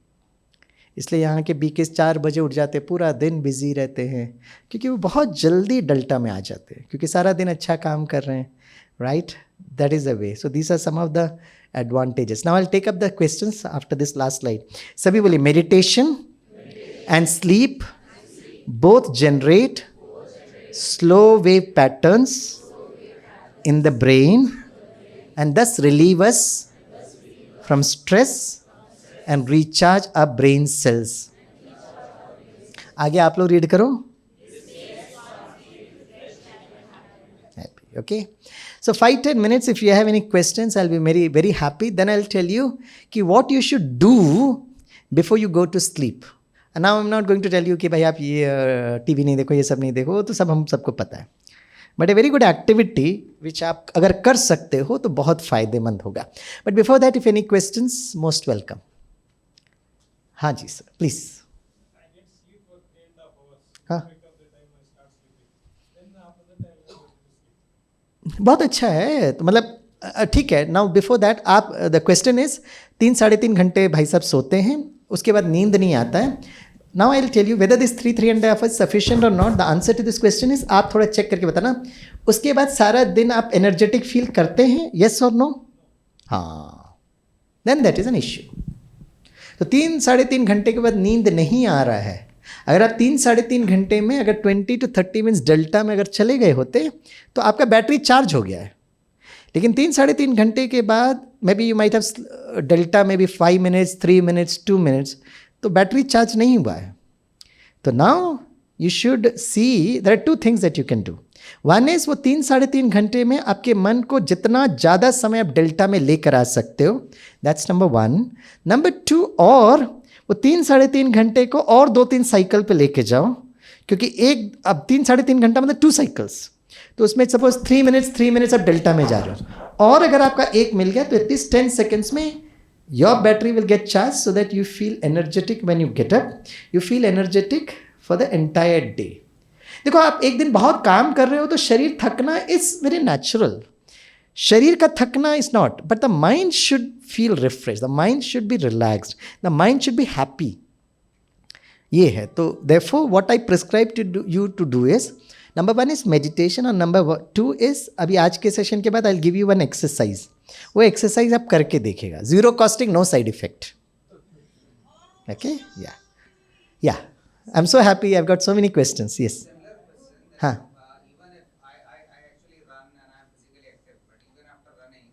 इसलिए यहाँ के बीकेस 4 बजे उठ जाते हैं, पूरा दिन बिजी रहते हैं, क्योंकि वो बहुत जल्दी डेल्टा में आ जाते हैं, क्योंकि सारा दिन अच्छा काम कर रहे हैं. Right, that is the way. So these are some of the advantages. Now I'll take up the questions after this last slide. Sabhi boli, meditation and sleep both generate slow wave patterns in the brain and thus relieve us from stress and recharge our brain cells. आगे आप लोग read करो. Okay, so 5-10 minutes. If you have any questions, I'll be very very happy. Then I'll tell you कि what you should do before you go to sleep. And now I'm not going to tell you कि भाई आप ये TV नहीं देखो, ये सब नहीं देखो, तो सब हम सबको पता है. But a very good activity which आप अगर कर सकते हो तो बहुत फ़ायदेमंद होगा. But before that, if any questions, most welcome. हाँ जी सर, प्लीज़. हाँ, बहुत अच्छा है. तो मतलब ठीक है. नाउ बिफोर दैट, आप द क्वेश्चन इज 3-3.5 घंटे भाई साहब सोते हैं, उसके बाद नींद नहीं आता है. Now I will tell you whether this 3-3.5 hours is sufficient और not. The answer to this question is, आप थोड़ा चेक करके बताना. उसके बाद सारा दिन आप एनर्जेटिक फील करते हैं, येस और नो? हाँ, then that is an issue. तो 3-3.5 घंटे के बाद नींद नहीं आ रहा है. अगर आप 3-3.5 घंटे में अगर 20 to 30 मिनट्स डेल्टा में अगर चले गए होते तो आपका बैटरी चार्ज हो गया है. लेकिन 3-3.5 घंटे के बाद maybe you might have delta में भी 5 minutes, 3 minutes, 2 minutes, तो बैटरी चार्ज नहीं हुआ है. तो now you should see there are 2 things that you can do. One is, वो 3-3.5 घंटे में आपके मन को जितना ज़्यादा समय आप डेल्टा में लेकर आ सकते हो, दैट्स नंबर 1. नंबर 2, और वो 3-3.5 घंटे को और 2-3 साइकिल पे लेके जाओ, क्योंकि एक अब 3-3.5 घंटा मतलब 2 cycles, तो उसमें सपोज 3 minutes आप डेल्टा में जा रहे हो, और अगर आपका एक मिल गया तो एटलीस्ट 10 seconds में your battery will get charge, so that you feel energetic when you get up, you feel energetic for the entire day. देखो, आप एक दिन बहुत काम कर रहे हो तो शरीर थकना इज वेरी नेचुरल. शरीर का थकना is not, but the mind should feel refresh, the mind should be relaxed, the mind should be happy. ये है. तो therefore what I prescribe to you to do is, number 1 is meditation और number 2 is, अभी आज के session के बाद I will give you one exercise. वो एक्सरसाइज आप करके देखिएगा. Zero costing, no side effect. Okay, yeah I am so happy, I have got so many questions. Yes. हाँ, even if I actually run and I'm physically active, but even after running,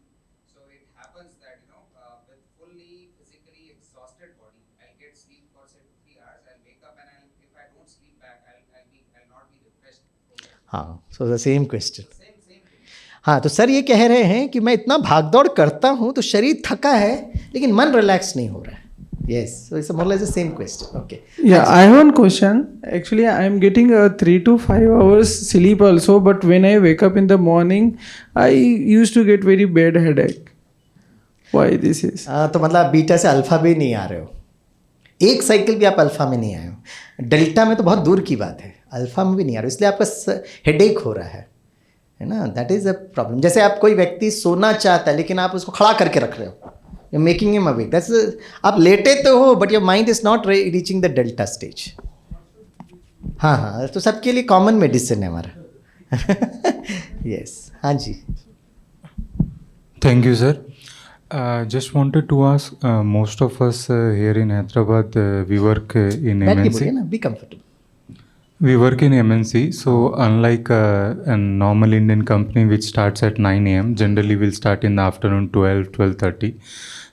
so it happens that, with fully physically exhausted body, I'll get sleep for say 2-3 hours, I'll wake up and if I don't sleep back, I'll not be refreshed. हाँ, so the same question. Same thing. हाँ, तो sir ये कह रहे हैं कि मैं इतना भागदौड़ करता हूँ तो शरीर थका है लेकिन मन रिलैक्स नहीं हो रहा है. Yes, so it's more or less the same question. Okay. Yeah, I have one question. Actually, I am getting 3 to 5 hours sleep also, but when I wake up in the morning, I used to get very bad headache. Why this is? तो मतलब आप beta से alpha भी नहीं आ रहे हो, एक साइकिल भी आप अल्फा में नहीं आए हो. डेल्टा में तो बहुत दूर की बात है, अल्फा में भी नहीं आ रहे हो, इसलिए आपका हेडेक हो रहा है ना. That is a problem. जैसे आप कोई व्यक्ति सोना चाहता है लेकिन आप उसको खड़ा करके रख रहे हो, you're making him awake. That's आप लेटे तो हो but your mind is not reaching the delta stage. हाँ, तो सबके लिए कॉमन मेडिसिन है हमारा. यस. हाँ जी. Thank you, sir. Just wanted to ask, most of us here in Hyderabad, we work in बैठ के MNC. बोलिए ना, be comfortable. We work in MNC, so unlike a normal Indian company which starts at 9 a.m., generally we'll start in the afternoon 12:30.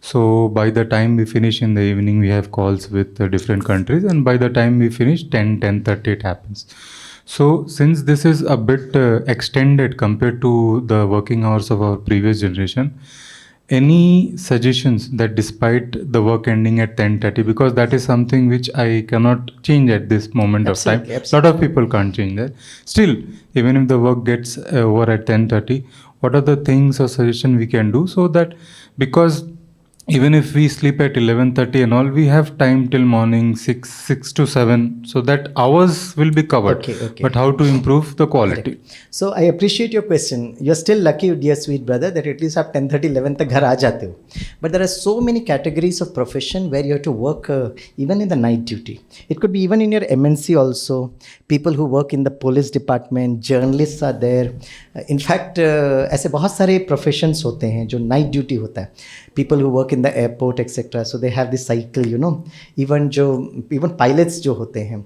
So by the time we finish in the evening, we have calls with different countries, and by the time we finish 10:30 it happens. So since this is a bit extended compared to the working hours of our previous generation, any suggestions that despite the work ending at 10:30, because that is something which I cannot change at this moment Absolutely, of time. Lot of people can't change that. Still, even if the work gets over at 10:30, what are the things or suggestion we can do so that, because even if we sleep at 11:30 and all, we have time till morning 6 to 7, so that hours will be covered. Okay. But how to improve the quality? So I appreciate your question. You're still lucky, dear sweet brother, that at least आप 10:30 11 तक घर आ जाते हो. But there are so many categories of profession where you have to work even in the night duty. It could be even in your MNC also. People who work in the police department, journalists are there. In fact, ऐसे बहुत सारे professions होते हैं जो night duty होता है. People who work in the airport etc. So they have this cycle, you know. Even pilots जो होते हैं,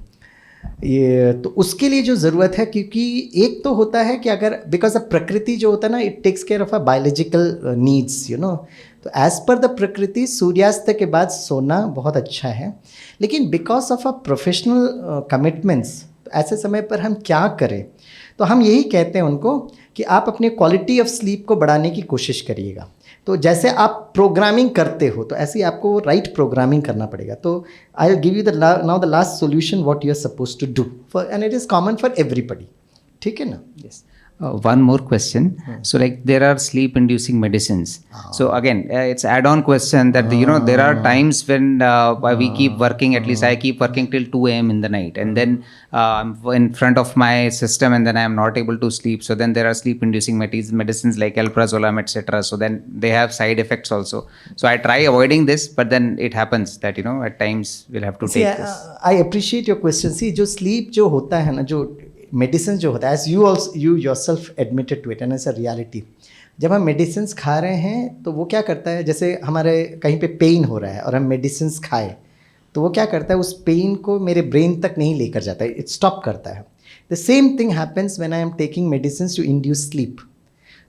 ये तो उसके लिए जो ज़रूरत है, क्योंकि एक तो होता है कि अगर बिकॉज ऑफ प्रकृति जो होता है ना, it takes care of a biological needs, you know. तो एज़ पर द प्रकृति सूर्यास्त के बाद सोना बहुत अच्छा है, लेकिन because of a professional commitments ऐसे समय पर हम क्या करें. तो हम यही कहते हैं उनको कि आप अपनी क्वालिटी ऑफ स्लीप को बढ़ाने की कोशिश करिएगा. तो जैसे आप प्रोग्रामिंग करते हो तो ऐसे ही आपको राइट प्रोग्रामिंग करना पड़ेगा. तो I will give you the now the last solution what you are suppose to do for, and it is common for everybody. ठीक है ना? Yes. One more question. So like there are sleep inducing medicines. So again, it's add-on question that you know there are times when we keep working, at least I keep working till 2 a.m. in the night, and then I'm in front of my system and then I am not able to sleep. So then there are sleep inducing medicines like alprazolam, etc. So then they have side effects also. So I try avoiding this, but then it happens that you know at times we'll have to take this. I appreciate your question. See, जो sleep जो होता है ना, जो medicine जो होता है, as you yourself admitted to it and as a reality, जब हम मेडिसिन खा रहे हैं तो वो क्या करता है, जैसे हमारे कहीं पे पेन हो रहा है और हम मेडिसिन खाए तो वो क्या करता है, उस पेन को मेरे ब्रेन तक नहीं लेकर जाता है, इट स्टॉप करता है. The same thing happens when I am taking medicine to induce sleep.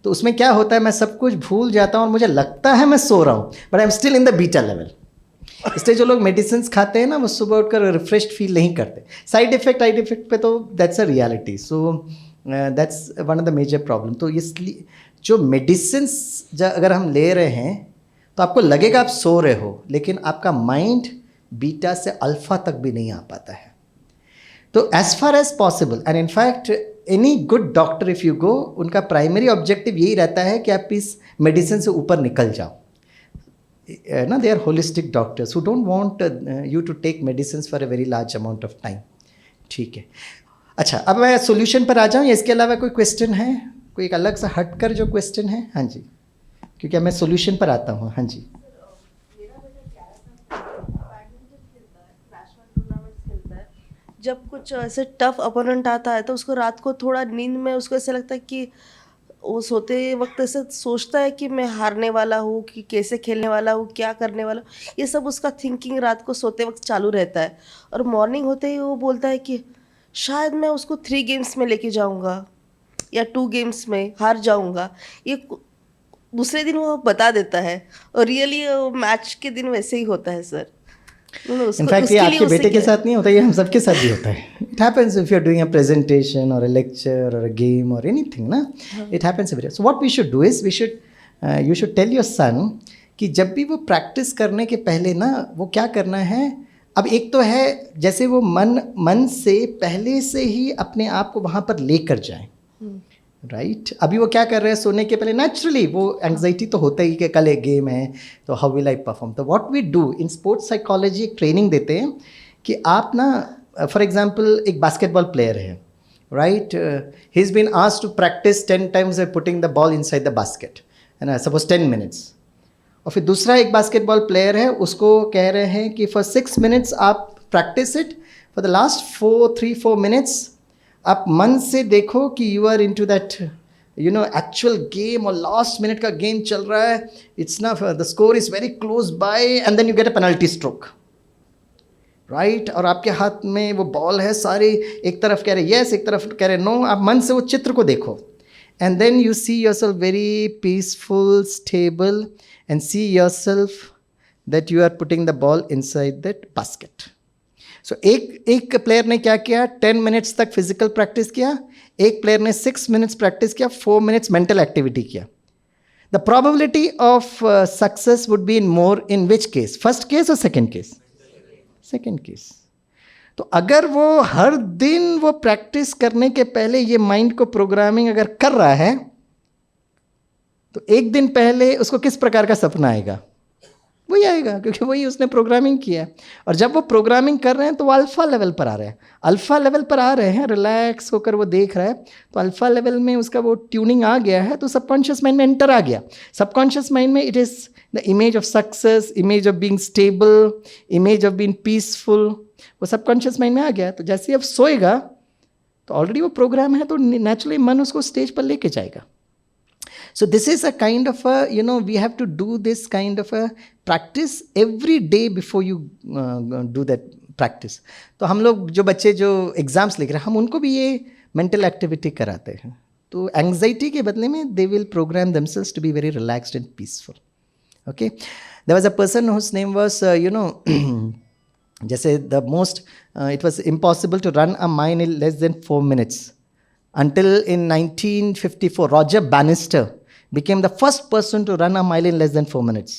तो उसमें क्या होता है, मैं सब कुछ भूल जाता हूँ और मुझे लगता है मैं सो रहा हूँ, but I am still in the beta level. इसलिए जो लोग मेडिसिन खाते हैं ना, वो सुबह उठकर रिफ्रेश्ड फील नहीं करते. साइड इफेक्ट पे तो that's a reality. So that's one of the major problem. तो इसलिए जो मेडिसिन अगर हम ले रहे हैं तो आपको लगेगा आप सो रहे हो, लेकिन आपका माइंड बीटा से अल्फा तक भी नहीं आ पाता है. तो as far as possible, and in fact any good doctor if you go, उनका प्राइमरी ऑब्जेक्टिव यही रहता है कि आप इस मेडिसिन से ऊपर निकल जाओ ना. They are holistic doctors who don't want you to take medicine for a very large amount of time. ठीक है. अच्छा, अब मैं सोल्यूशन पर आ जाऊँ या इसके अलावा कोई क्वेश्चन है, कोई एक अलग सा हटकर जो क्वेश्चन है? हाँ जी, क्योंकि अब मैं सोल्यूशन पर आता हूँ. हाँ जी. जब कुछ ऐसे टफ अपोनेंट आता है तो उसको रात को थोड़ा नींद में उसको ऐसा लगता है कि वो सोते वक्त ऐसे सोचता है कि मैं हारने वाला हूँ, कि कैसे खेलने वाला हूँ, क्या करने वाला हूँ. ये सब उसका थिंकिंग रात को सोते वक्त चालू रहता है, और मॉर्निंग होते ही वो बोलता है कि शायद मैं उसको 3 गेम्स में लेके जाऊँगा या 2 गेम्स में हार जाऊँगा. ये दूसरे दिन वो बता देता है, और रियली मैच के दिन वैसे ही होता है सर. इनफैक्ट ये आपके बेटे के साथ नहीं होता, ये हम सबके साथ भी होता है. It happens if you are doing a presentation और अ लेक्चर और अ गेम और एनीथिंग ना, it happens everywhere. So what we should do is you should tell your son कि जब भी वो प्रैक्टिस करने के पहले ना, वो क्या करना है. अब एक तो है जैसे वो मन से पहले से ही अपने आप को वहाँ पर लेकर जाए, राइट. अभी वो क्या कर रहे हैं, सोने के पहले नेचुरली वो एंग्जाइटी तो होता ही कि कल एक गेम है तो हाउ विल आई परफॉर्म. तो what we do in sports psychology एक ट्रेनिंग देते हैं कि आप ना, फॉर एग्जांपल एक बास्केटबॉल प्लेयर है, right. He is been asked to practice 10 times putting the ball inside the basket, है ना, सपोज 10 मिनट्स. और फिर दूसरा एक बास्केटबॉल प्लेयर है, उसको कह रहे हैं कि फॉर 6 मिनट्स आप practice it, for the last 3-4 minutes आप मन से देखो कि you are into that you know actual game, और लास्ट मिनट का गेम चल रहा है, इट्स ना, the score is very close by, and then you get a penalty stroke, right. और आपके हाथ में वो बॉल है, सारे एक तरफ कह रहे येस, एक तरफ कह रहे नो. आप मन से वो चित्र को देखो, and then you see yourself very peaceful, stable, and see yourself that you are putting the ball inside that basket. So एक प्लेयर ने क्या किया, 10 मिनट्स तक फिजिकल प्रैक्टिस किया, एक प्लेयर ने 6 मिनट्स प्रैक्टिस किया, 4 मिनट्स मेंटल एक्टिविटी किया. The probability of success would be in more in which case, first case और सेकेंड केस? Second case. तो अगर वो हर दिन वो प्रैक्टिस करने के पहले ये माइंड को प्रोग्रामिंग अगर कर रहा है, तो एक दिन पहले उसको किस प्रकार का सपना आएगा, वही आएगा, क्योंकि वही उसने प्रोग्रामिंग किया है। और जब वो प्रोग्रामिंग कर रहे हैं तो वो अल्फ़ा लेवल पर आ रहे हैं, अल्फ़ा लेवल पर आ रहे हैं, रिलैक्स होकर वो देख रहा है, तो अल्फ़ा लेवल में उसका वो ट्यूनिंग आ गया है, तो सबकॉन्शियस माइंड में एंटर आ गया। सबकॉन्शियस माइंड में it is the image of success, image of being stable, image of being peaceful, वो सबकॉन्शियस माइंड में आ गया। तो जैसे अब सोएगा तो ऑलरेडी वो प्रोग्राम है, तो नेचुरली मन उसको स्टेज पर लेके जाएगा। So this is a kind of a, we have to do this kind of a practice every day before you do that practice. तो हम लोग जो बच्चे जो एग्ज़ाम्स लिख रहे हैं, हम उनको भी ये मेंटल एक्टिविटी कराते हैं। तो एंग्जाइटी के बदले में they will program themselves to be very relaxed and peaceful. Okay? There was a person whose name was, जैसे the most, it was impossible to run a mile in less than 4 minutes. Until in 1954, Roger Bannister became the first person to run a mile in less than 4 minutes.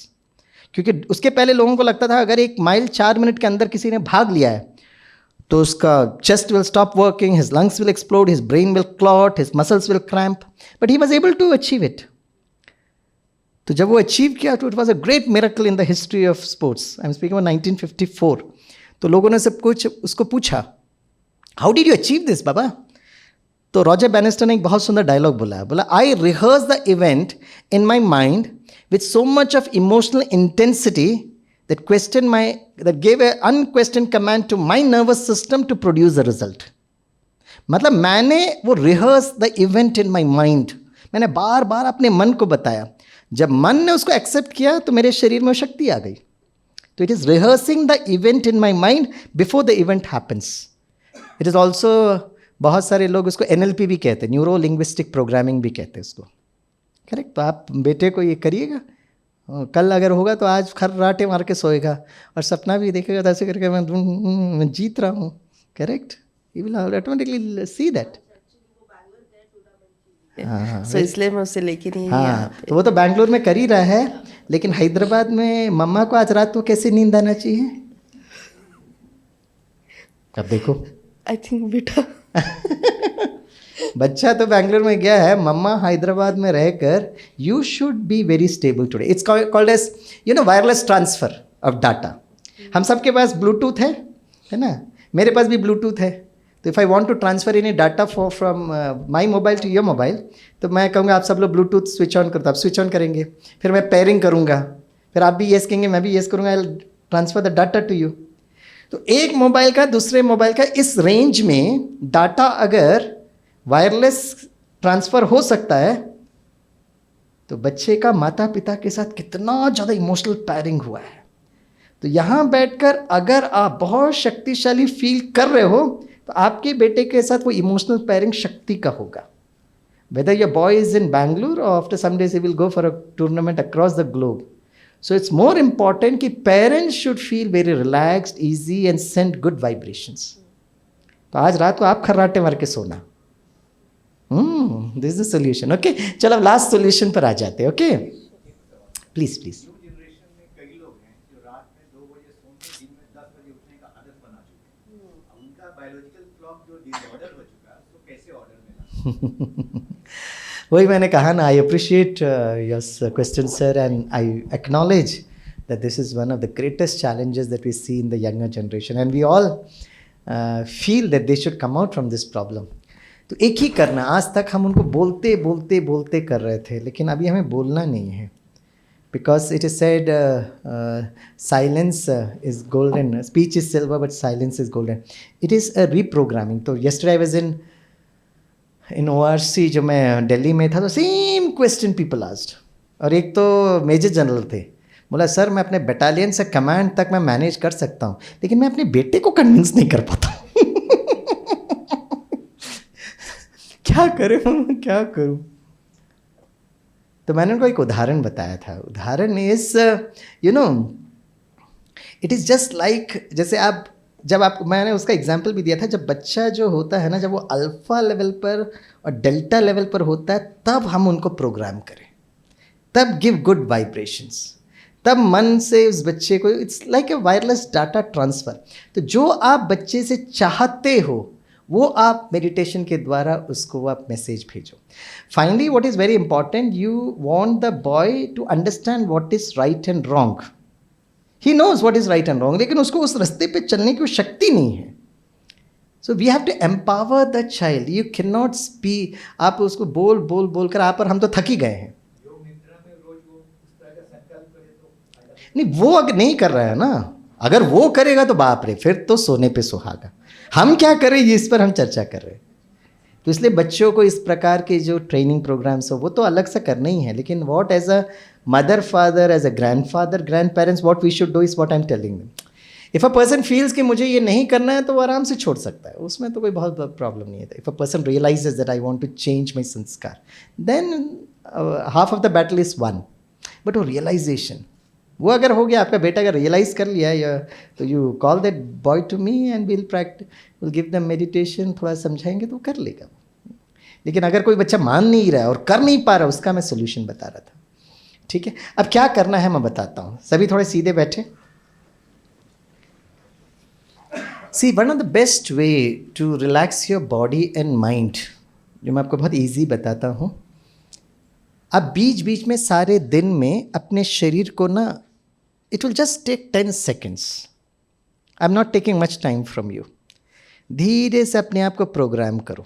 क्योंकि उसके पहले लोगों को लगता था अगर 1 mile 4 minute के अंदर किसी ने भाग लिया है तो उसका chest will stop working, his lungs will explode, his brain will clot, his muscles will cramp. But he was able to achieve it. तो जब वो अचीव किया तो it was a great miracle in the history of sports. I'm speaking about 1954. तो लोगों ने सब कुछ उसको पूछा, How did you achieve this, बाबा? तो रॉजर बैनिस्टर ने एक बहुत सुंदर डायलॉग बोला, I rehearse the event in my mind with so much of emotional intensity that gave a unquestioned command to my nervous system to produce the result. मतलब मैंने वो rehearse the event in my mind, मैंने बार बार अपने मन को बताया, जब मन ने उसको एक्सेप्ट किया तो मेरे शरीर में वो शक्ति आ गई। तो it is rehearsing the event in my mind before the event happens. It is also, बहुत सारे लोग उसको NLP भी कहते हैं, न्यूरो लिंग्विस्टिक प्रोग्रामिंग भी कहते हैं उसको, करेक्ट। तो आप बेटे को ये करिएगा, कल अगर होगा तो आज खर्राटे मार के सोएगा और सपना भी देखेगा तो ऐसे करके मैं जीत रहा हूँ, correct. He will automatically see that. हाँ, सो इसलिए मैं उसे लेके नहीं हाँ, तो वो तो बैंगलोर में कर ही रहा है, लेकिन हैदराबाद में मम्मा को आज रात को कैसे नींद आना चाहिए, अब देखो। आई थिंक बेटा बच्चा तो बैंगलोर में गया है, मम्मा हैदराबाद में रहकर, you should be very stable today. It's called as wireless transfer of data. हम सबके पास ब्लूटूथ है ना, मेरे पास भी ब्लूटूथ है। तो if I want to transfer any data from my mobile to your mobile, तो मैं कहूँगा आप सब लोग ब्लूटूथ स्विच ऑन करते, आप स्विच ऑन करेंगे, फिर मैं पेयरिंग करूँगा, फिर आप भी येस कहेंगे, मैं भी येस करूँगा, I transfer the data to you. तो एक मोबाइल का दूसरे मोबाइल का इस रेंज में डाटा अगर वायरलेस ट्रांसफ़र हो सकता है, तो बच्चे का माता पिता के साथ कितना ज़्यादा इमोशनल पैरिंग हुआ है। तो यहाँ बैठकर अगर आप बहुत शक्तिशाली फील कर रहे हो तो आपके बेटे के साथ वो इमोशनल पैरिंग शक्ति का होगा। Whether your boy is in Bangalore और after some days he will go for a tournament across the globe. So it's more important कि parents should feel very relaxed, easy and send good vibrations. तो आज रात को आप खर्राटे मार के सोना। This is the solution. Okay, चलो अब लास्ट सोल्यूशन पर आ जाते हैं। Okay, please please. वही मैंने कहा ना, I appreciate your question sir and I acknowledge that this is one of the greatest challenges that we see in the younger generation and we all feel that they should come out from this problem. तो एक ही करना, आज तक हम उनको बोलते बोलते बोलते कर रहे थे, लेकिन अभी हमें बोलना नहीं है, because it is said silence is golden, speech is silver but silence is golden. It is a reprogramming. तो yesterday I was in ORC, जो मैं दिल्ली में था, तो सेम क्वेश्चन पीपल आस्क्ड, और एक तो मेजर जनरल थे, बोला सर मैं अपने बटालियन से कमांड तक मैं मैनेज कर सकता हूँ, लेकिन मैं अपने बेटे को कन्विंस नहीं कर पाता क्या करूँ क्या करूँ। तो मैंने उनको एक उदाहरण बताया था। उदाहरण is it is just like, जैसे आप जब आप, मैंने उसका एग्जाम्पल भी दिया था, जब बच्चा जो होता है ना, जब वो अल्फ़ा लेवल पर और डेल्टा लेवल पर होता है, तब हम उनको प्रोग्राम करें, तब गिव गुड वाइब्रेशंस, तब मन से उस बच्चे को, it's like a wireless data transfer. तो जो आप बच्चे से चाहते हो वो आप मेडिटेशन के द्वारा उसको आप मैसेज भेजो। Finally what is very important, you want the boy to understand what is right and wrong. He knows what is right and wrong, लेकिन उसको उस रास्ते पे चलने की वो शक्ति नहीं है. So we have to empower the child. You can not speak. आप उसको बोल बोल बोल कर आप और हम तो थक ही गए हैं. नहीं, वो अगर नहीं कर रहा है ना, अगर वो करेगा तो बाप रे, फिर तो सोने पे सुहागा. हम क्या करें ये इस पर हम चर्चा कर रहे हैं. तो इसलिए बच्चों को इस प्रकार के जो ट्रेनिंग प्रोग्राम्स हो वो तो अलग से करना ही है, लेकिन what as a mother father, as a grandfather, grand parents, what we should do is what I am telling them. If a person feels कि मुझे ये नहीं करना है तो वो आराम से छोड़ सकता है, उसमें तो कोई बहुत प्रॉब्लम नहीं है. If a person realizes that I want to change my sanskar, then half of the battle is won. But वो रियलाइजेशन, वो अगर हो गया, आपका बेटा अगर रियलाइज़ कर लिया या, तो you call that boy to me and will practice, will give the meditation, थोड़ा समझाएंगे तो कर लेगा. लेकिन अगर कोई बच्चा मान नहीं रहा है और कर नहीं पा रहा, उसका मैं सोल्यूशन बता रहा था. ठीक है, अब क्या करना है मैं बताता हूँ. सभी थोड़े सीधे बैठे. See, one of the best way to relax your body and mind, जो मैं आपको बहुत ईजी बताता हूँ. आप बीच बीच में सारे दिन में अपने शरीर को ना, it will just take 10 seconds. I am not taking much time from you. धीरे से अपने आप को प्रोग्राम करो.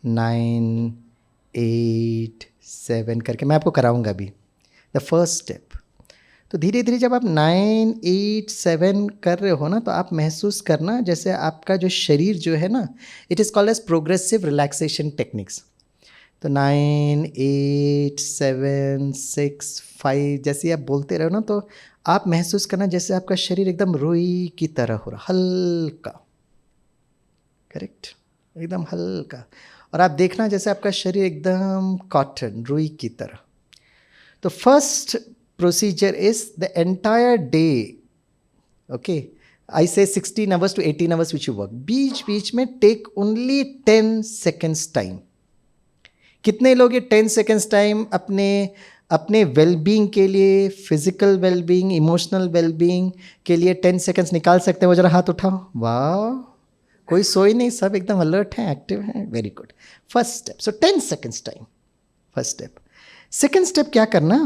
9, 8, 7 करके मैं आपको कराऊंगा अभी द फर्स्ट स्टेप. तो धीरे धीरे जब आप 9, 8, 7 कर रहे हो ना, तो आप महसूस करना जैसे आपका जो शरीर जो है ना, it is called as progressive relaxation techniques. तो 9, 8, 7, 6, 5 जैसे आप बोलते रहो ना, तो आप महसूस करना जैसे आपका शरीर एकदम रुई की तरह हो रहा, हल्का. करेक्ट, एकदम हल्का. और आप देखना जैसे आपका शरीर एकदम कॉटन, रुई की तरह. तो first procedure is the entire day, okay, I say 16 hours to 18 hours which you work, बीच बीच में take only 10 seconds time. कितने लोग ये 10 seconds time अपने वेलबींग के लिए, फिजिकल वेलबींग, इमोशनल वेलबींग के लिए 10 seconds निकाल सकते हैं? वो जरा हाथ उठाओ. वाह, कोई सोई नहीं, सब एकदम अलर्ट हैं, एक्टिव हैं. Very good. First step. So 10 seconds time, first step. Second step क्या करना,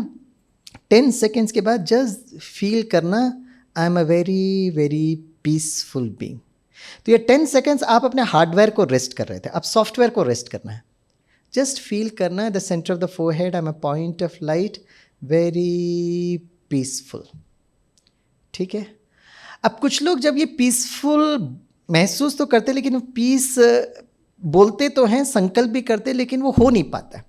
10 seconds के बाद जस्ट फील करना I am a very very peaceful being. तो ये 10 seconds आप अपने हार्डवेयर को रेस्ट कर रहे थे, अब सॉफ्टवेयर को रेस्ट करना है. जस्ट फील करना है the centre of the forehead, I am a point of light, very peaceful. ठीक है. अब कुछ लोग जब ये पीसफुल महसूस तो करते, लेकिन पीस बोलते तो हैं, संकल्प भी करते, लेकिन वो हो नहीं पाता.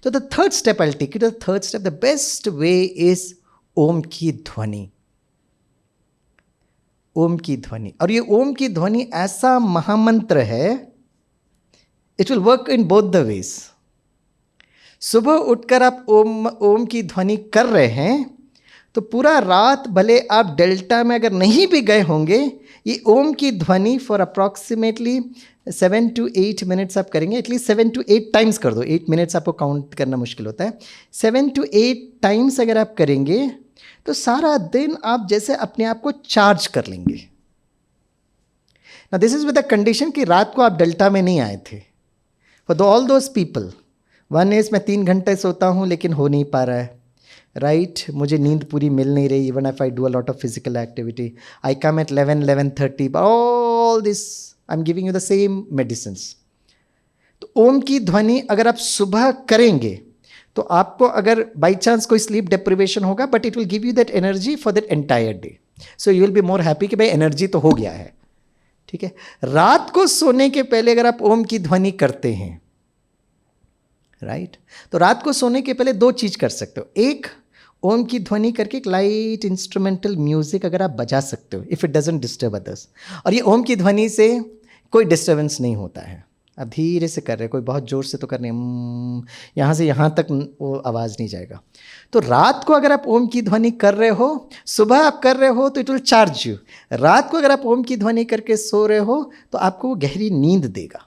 तो the third step, I will take you to the third step. The best way is Om की ध्वनि. ओम की ध्वनि. और ये ओम की ध्वनि ऐसा महामंत्र है, it will work in both the ways. सुबह उठकर आप ओम की ध्वनि कर रहे हैं, तो पूरा रात भले आप डेल्टा में अगर नहीं भी गए होंगे, ये ओम की ध्वनि फॉर अप्रॉक्सीमेटली 7 to 8 minutes आप करेंगे. एटलीस्ट 7 to 8 times कर दो. 8 minutes आपको काउंट करना मुश्किल होता है. 7 to 8 times अगर आप करेंगे, तो सारा दिन आप जैसे अपने आप को चार्ज कर लेंगे. ना this is with the condition कि रात को आप डेल्टा में नहीं आए थे. For all those people, one is मैं 3 घंटे सोता हूँ लेकिन हो नहीं पा रहा है, राइट. मुझे नींद पूरी मिल नहीं रही. Even if I do a lot of physical activity, I come at 11:30. All this I am giving you the same medicines. तो ओम की ध्वनि अगर आप सुबह करेंगे, तो आपको अगर बाई चांस कोई स्लीप डिप्रिवेशन होगा, but it will give you that energy for that entire day. So you will be more happy कि भाई एनर्जी तो हो गया है. ठीक है. रात को सोने के पहले अगर आप ओम की ध्वनि करते हैं, राइट, तो रात को सोने के पहले 2 चीज़ कर सकते हो. एक, ओम की ध्वनि करके एक लाइट इंस्ट्रूमेंटल म्यूजिक अगर आप बजा सकते हो, if it doesn't disturb others. और ये ओम की ध्वनि से कोई डिस्टर्बेंस नहीं होता है. आप धीरे से कर रहे हैं, कोई बहुत ज़ोर से तो करने, यहाँ से यहाँ तक वो आवाज़ नहीं जाएगा. तो रात को अगर आप ओम की ध्वनि कर रहे हो, सुबह आप कर रहे हो, तो इट विल चार्ज यू. रात को अगर आप ओम की ध्वनि करके सो रहे हो, तो आपको वो गहरी नींद देगा.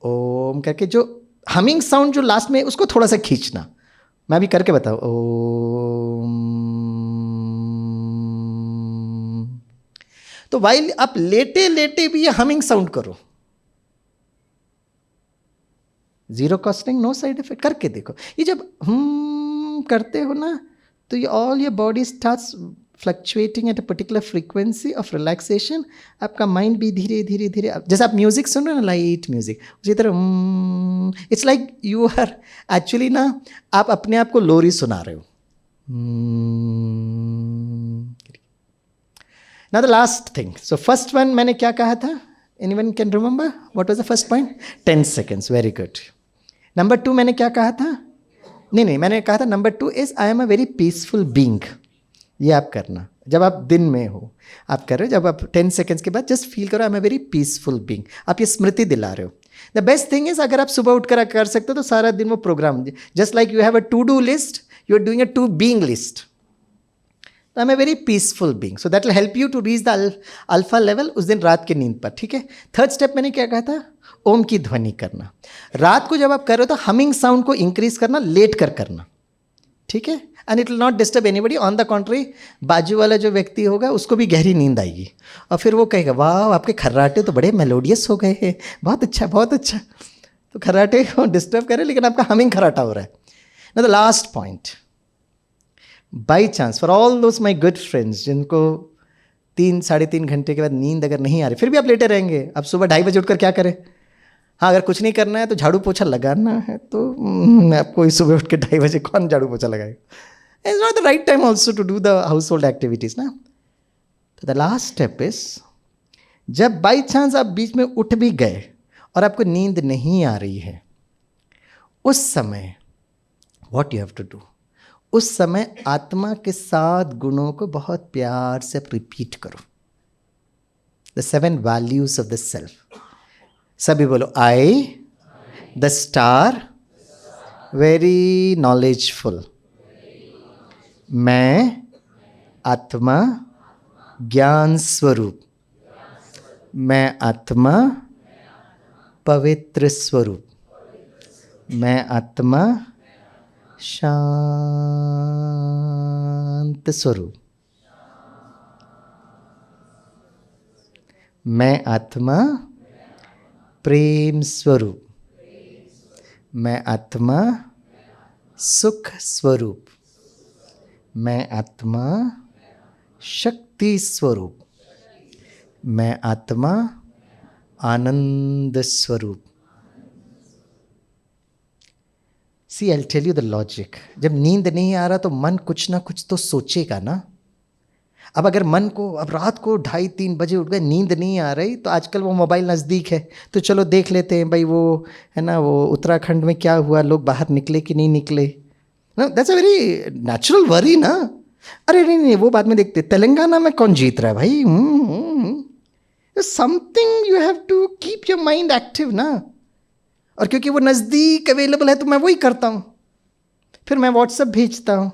ओम करके जो हमिंग साउंड जो लास्ट में, उसको थोड़ा सा खींचना. मैं भी करके बताऊँ. ओम. तो वाइल आप लेटे लेटे भी ये हमिंग साउंड करो. Zero costing, no side effect. करके देखो. ये जब करते हो ना, तो all your body starts fluctuating at a particular frequency of relaxation. आपका माइंड भी धीरे धीरे धीरे, जैसे आप म्यूजिक सुन रहे हो ना, लाइट म्यूजिक, उसी तरह it's like you are actually ना, आप अपने आप को लोरी सुना रहे हो. Now the last thing. So first one मैंने क्या कहा था? Anyone can remember? What was the first point? 10 seconds. Very good. Number 2 मैंने क्या कहा था? नहीं, मैंने कहा था number 2 is I am a very peaceful being. ये आप करना जब आप दिन में हो, आप कर रहे हो, जब आप 10 सेकेंड्स के बाद जस्ट फील करो आई am a very peaceful being. आप ये स्मृति दिला रहे हो. द बेस्ट थिंग इज अगर आप सुबह उठकर कर सकते हो तो सारा दिन वो programme, just like you have a to do list, you are doing a to being list. I am a very peaceful being. So that will help you to reach the alpha level उस दिन रात की नींद पर. ठीक है. Third step मैंने क्या कहा था? ओम की ध्वनि करना. रात को जब आप कर रहे हो तो हमिंग साउंड को इंक्रीज करना, लेट कर करना. ठीक है. And it will not disturb anybody. On the contrary, बाजू वाला जो व्यक्ति होगा उसको भी गहरी नींद आएगी और फिर वो कहेगा वाह आपके खर्राटे तो बड़े मेलोडियस हो गए हैं, बहुत अच्छा बहुत अच्छा. तो खर्राटे को डिस्टर्ब करे लेकिन आपका हमिंग खर्राटा हो रहा है. ना the last point, by chance for all those my good friends जिनको 3-3.5 घंटे के बाद नींद अगर नहीं आ रही, फिर भी आप लेटे रहेंगे, आप सुबह 2:30 बजे उठकर क्या करें? हाँ, अगर कुछ नहीं करना है तो झाड़ू पोछा लगाना है तो आपको सुबह उठ के 2:30 बजे कौन झाड़ू पोछा लगाएगा? It's not the right time also to do the household activities ना. तो द लास्ट स्टेप इज, जब बाई चांस आप बीच में उठ भी गए और आपको नींद नहीं आ रही है, उस समय what you have to do, उस समय आत्मा के 7 गुणों को बहुत प्यार से रिपीट करो. The 7 values of the self. सभी बोलो. I the star, very knowledgeful. मैं आत्मा ज्ञान स्वरूप. मैं आत्मा पवित्र स्वरूप. मैं आत्मा शांत स्वरूप. मैं आत्मा प्रेम स्वरूप. मैं आत्मा सुख स्वरूप. मैं आत्मा शक्ति स्वरूप. मैं आत्मा आनंद स्वरूप. See I tell you the logic. जब नींद नहीं आ रहा तो मन कुछ ना कुछ तो सोचेगा ना. अब अगर मन को, अब रात को 2:30-3 बजे उठ गए, नींद नहीं आ रही, तो आजकल वो मोबाइल नज़दीक है तो चलो देख लेते हैं भाई, वो है ना, वो उत्तराखंड में क्या हुआ, लोग बाहर निकले कि नहीं निकले. ना, that's a very natural worry ना. अरे नहीं, वो बाद में देखते तेलंगाना में कौन जीत रहा है भाई. Something you have to keep your mind active ना. और क्योंकि वो नज़दीक अवेलेबल है तो मैं वही करता हूँ. फिर मैं व्हाट्सएप भेजता हूँ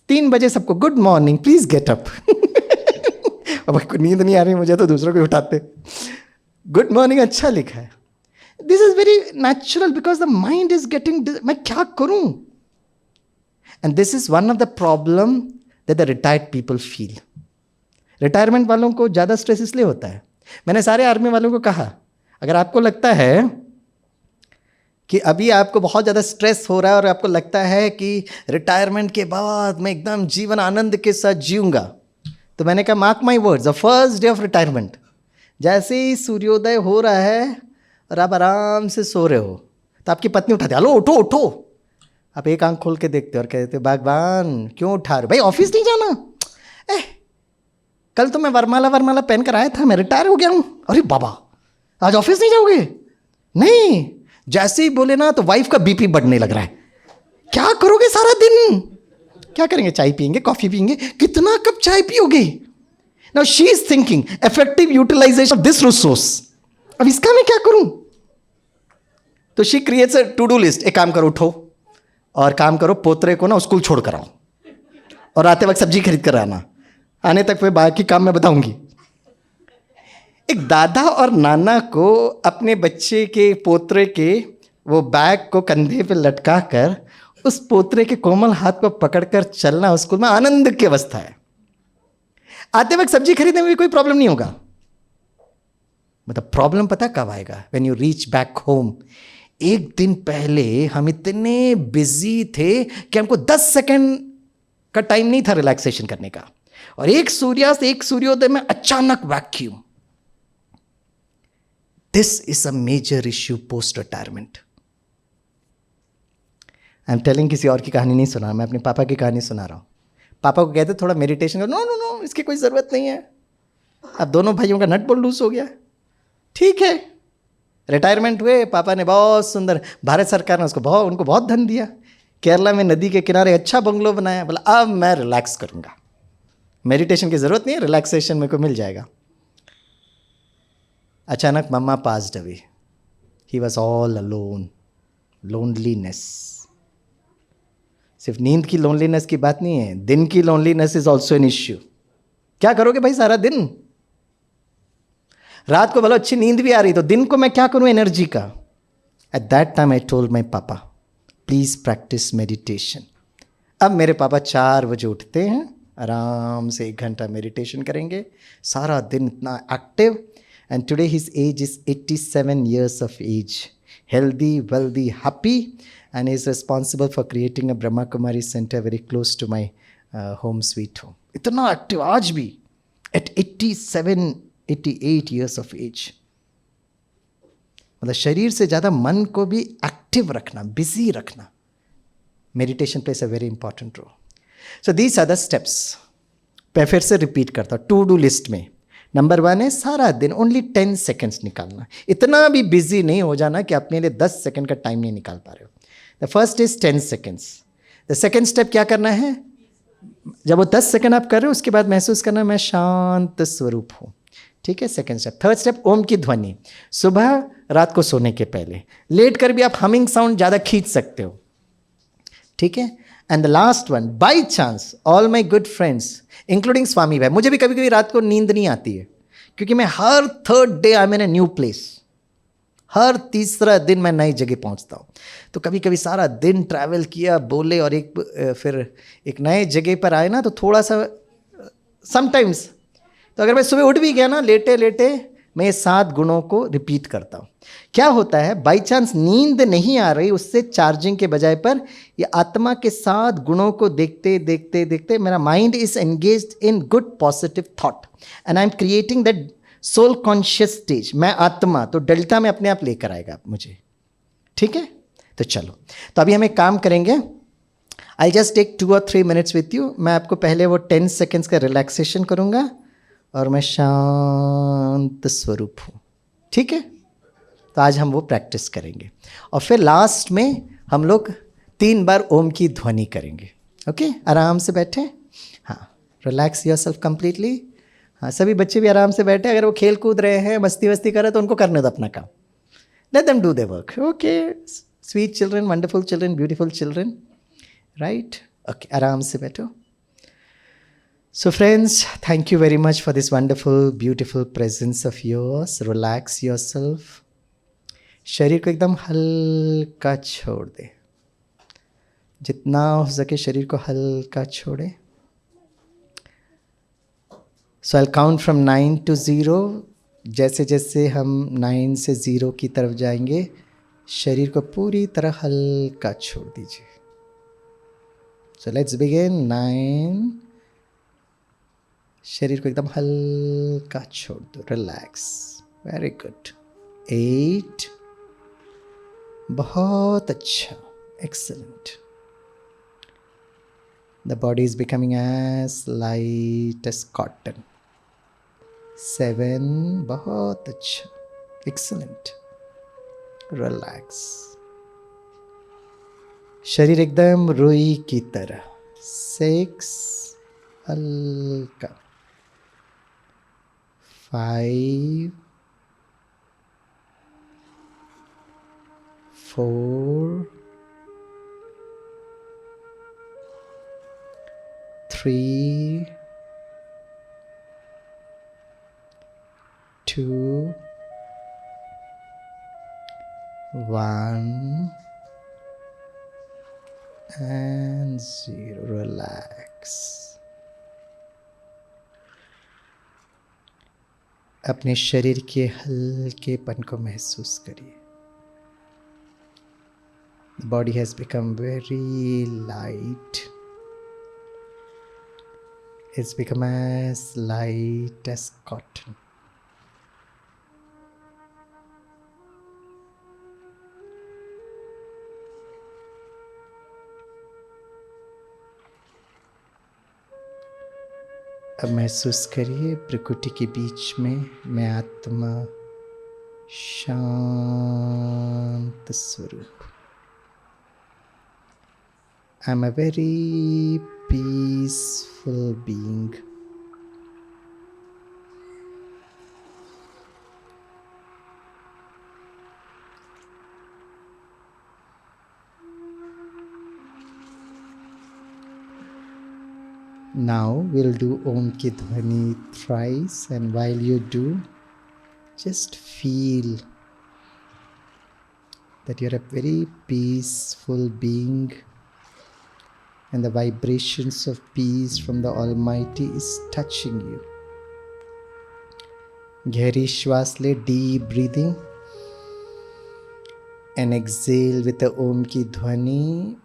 3 बजे सबको, good morning please get up. अब नींद नहीं आ रही मुझे तो दूसरों को उठाते, गुड मॉर्निंग अच्छा लिखा है. This is very natural because the mind is getting, मैं क्या करूं. And this is one of the problem that the retired people feel. Retirement वालों को ज़्यादा स्ट्रेस इसलिए होता है. मैंने सारे आर्मी वालों को कहा, अगर आपको लगता है कि अभी आपको बहुत ज़्यादा स्ट्रेस हो रहा है और आपको लगता है कि रिटायरमेंट के बाद मैं एकदम जीवन आनंद के साथ जीऊँगा, तो मैंने कहा mark my words, the first day of retirement, जैसे ही सूर्योदय हो रहा है और आप आराम से सो रहे हो तो आपकी पत्नी उठाती है, हेलो उठो उठो. आप एक आंख खोल के देखते हो और कहते हो बागवान क्यों उठा रहे भाई, ऑफिस नहीं जाना. कल तो मैं वरमाला पहन कर आया था, मैं रिटायर हो गया हूँ. अरे बाबा आज ऑफिस नहीं जाओगे? नहीं. जैसे ही बोले ना तो वाइफ का बीपी बढ़ने लग रहा है. क्या करोगे सारा दिन? क्या करेंगे? चाय पियेंगे, कॉफी पियेंगे. कितना कप चाय पियोगे? Now she is thinking effective utilisation of this resource. अब इसका मैं क्या करूं? तो she creates a to do list. एक काम करो, उठो और काम करो, पोतरे को ना स्कूल छोड़ कर आओ और आते वक्त सब्जी खरीद कर आना. आने तक फिर बाकी काम मैं बताऊंगी. एक दादा और नाना को अपने बच्चे के, पोतरे के वो बैग को कंधे पे लटका कर उस पोतरे के कोमल हाथ को पकड़कर चलना स्कूल में आनंद की अवस्था है. आते वक्त सब्जी खरीदने में भी कोई प्रॉब्लम नहीं होगा. मतलब प्रॉब्लम पता कब आएगा? When you reach back home. एक दिन पहले हम इतने बिजी थे कि हमको 10 सेकंड का टाइम नहीं था रिलैक्सेशन करने का, और एक सूर्यास्त एक सूर्योदय में अचानक vacuum. This is a major issue post retirement. I am telling, किसी और की कहानी नहीं सुना, मैं अपने पापा की कहानी सुना रहा हूँ. पापा को कहते थोड़ा मेडिटेशन करो, नो नो नो, इसकी कोई ज़रूरत नहीं है. अब दोनों भाइयों का नट बोल्ट लूज हो गया. ठीक है, रिटायरमेंट हुए, पापा ने बहुत सुंदर, भारत सरकार ने उनको बहुत धन दिया, केरला में नदी के किनारे अच्छा बंगलो बनाया. बोला अब मैं रिलैक्स करूँगा, मेडिटेशन की ज़रूरत नहीं है, रिलैक्सेशन मेरे को मिल जाएगा. अचानक mama passed away. He was all alone. Loneliness. सिर्फ नींद की लोनलीनेस की बात नहीं है, दिन की loneliness is also an issue. क्या करोगे भाई सारा दिन? रात को बोलो अच्छी नींद भी आ रही, तो दिन को मैं क्या करूं एनर्जी का? At that time I told my पापा, प्लीज प्रैक्टिस मेडिटेशन. अब मेरे पापा 4 बजे उठते हैं, आराम से 1 घंटा मेडिटेशन करेंगे, सारा दिन इतना active. And today his age is 87 years of age, healthy, wealthy, happy, and is responsible for creating a Brahma Kumari center very close to my home sweet home. इतना एक्टिव आज भी at 88 years of age. मतलब शरीर से ज़्यादा मन को भी एक्टिव रखना, बिजी रखना. Meditation place a very important role. So these are the steps. मैं फिर से रिपीट करता हूँ. टू डू लिस्ट में नंबर 1 है सारा दिन ओनली 10 seconds निकालना. इतना भी बिजी नहीं हो जाना कि अपने लिए 10 सेकेंड का टाइम नहीं निकाल पा रहे हो. The first is 10 seconds. The second step क्या करना है? जब वो 10 सेकेंड आप कर रहे हो, उसके बाद महसूस करना मैं शांत स्वरूप हूँ. ठीक है, सेकेंड स्टेप. थर्ड स्टेप, ओम की ध्वनि. सुबह, रात को सोने के पहले. लेट कर भी आप हमिंग साउंड ज़्यादा खींच सकते हो. ठीक है. And the last one, by chance all my good friends including Swami bhai, मुझे भी कभी कभी रात को नींद नहीं आती है, क्योंकि मैं हर 3rd day I am in a new place. हर तीसरा दिन मैं नई जगह पहुंचता हूँ. तो कभी कभी सारा दिन ट्रैवल किया, बोले, और फिर एक नए जगह पर आए ना, तो थोड़ा सा समटाइम्स, तो अगर मैं सुबह उठ भी गया ना, लेटे लेटे मैं ये 7 गुणों को रिपीट करता हूँ. क्या होता है, बाई चांस नींद नहीं आ रही, उससे चार्जिंग के बजाय पर ये आत्मा के 7 गुणों को देखते देखते देखते मेरा mind is engaged in good positive thought, and I am creating that soul conscious stage. मैं आत्मा, तो डेल्टा में अपने आप लेकर आएगा मुझे. ठीक है, तो चलो, तो अभी हम एक काम करेंगे. I just take 2 or 3 minutes with you. मैं आपको पहले वो 10 seconds का रिलैक्सेशन करूँगा, और मैं शांत स्वरूप हूँ. ठीक है, तो आज हम वो प्रैक्टिस करेंगे, और फिर लास्ट में हम लोग 3 बार ओम की ध्वनि करेंगे. ओके, आराम से बैठे. हाँ, रिलैक्स योरसेल्फ कंप्लीटली. हाँ, सभी बच्चे भी आराम से बैठे. अगर वो खेल कूद रहे हैं, मस्ती वस्ती कर रहे हैं, तो उनको करने दो अपना काम. Let them do their work. Okay, sweet children, wonderful children, beautiful children. Right, okay, आराम से बैठो. So friends, thank you very much for this wonderful, beautiful presence of yours. Relax yourself. शरीर को एकदम हल्का छोड़ दे. जितना हो सके शरीर को हल्का छोड़े. So I'll count from 9 to 0. जैसे जैसे हम 9 से 0 की तरफ जाएंगे, शरीर को पूरी तरह हल्का छोड़ दीजिए. So let's begin. 9. शरीर को एकदम हल्का छोड़ दो. रिलैक्स. Very good. 8. बहुत अच्छा. Excellent. The body is becoming as light as cotton. 7. बहुत अच्छा. एक्सेलेंट. रिलैक्स. शरीर एकदम रुई की तरह. 6. हल्का. 5. 4. 3. 2. 1. And 0. Relax. अपने शरीर के हल्केपन को महसूस करिए. The body has become very light. It's become as light as cotton. अब महसूस करिए प्रकृति के बीच में मैं आत्मा शांत स्वरूप. I'm a very peaceful being. Now we'll do Om Ki Dhwani thrice, and while you do, just feel that you're a very peaceful being and the vibrations of peace from the Almighty is touching you. गहरी श्वास ले, deep breathing, and exhale with the Om की ध्वनि.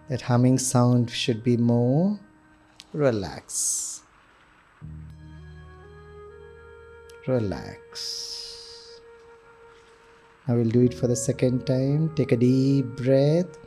That humming sound should be more relax. Relax. Now we'll do it for the second time. Take a deep breath.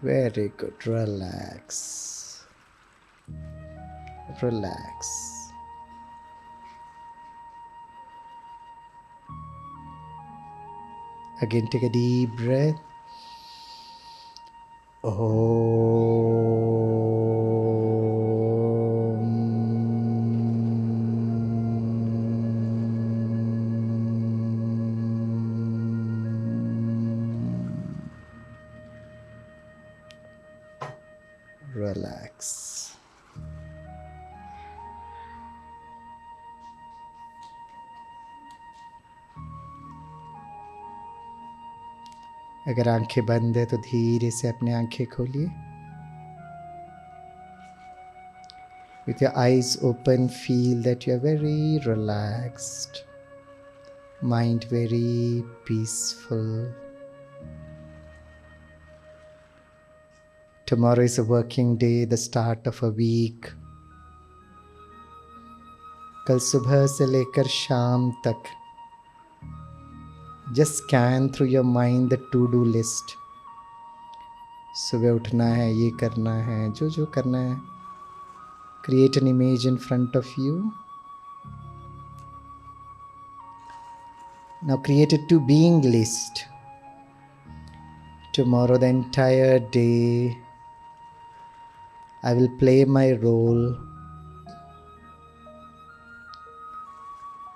Very good. Relax. Relax. Again, take a deep breath. Relax. अगर आंखें बंद है तो धीरे से अपने आंखें खोलिए. With your eyes open, feel that you are very relaxed, mind very peaceful. Tomorrow is a working day, the start of a week. कल सुबह से लेकर शाम तक just scan through your mind the to-do list. सुबह उठना है, ये करना है, जो करना है. Create an image in front of you. Now create a to-being list. Tomorrow, the entire day, I will play my role.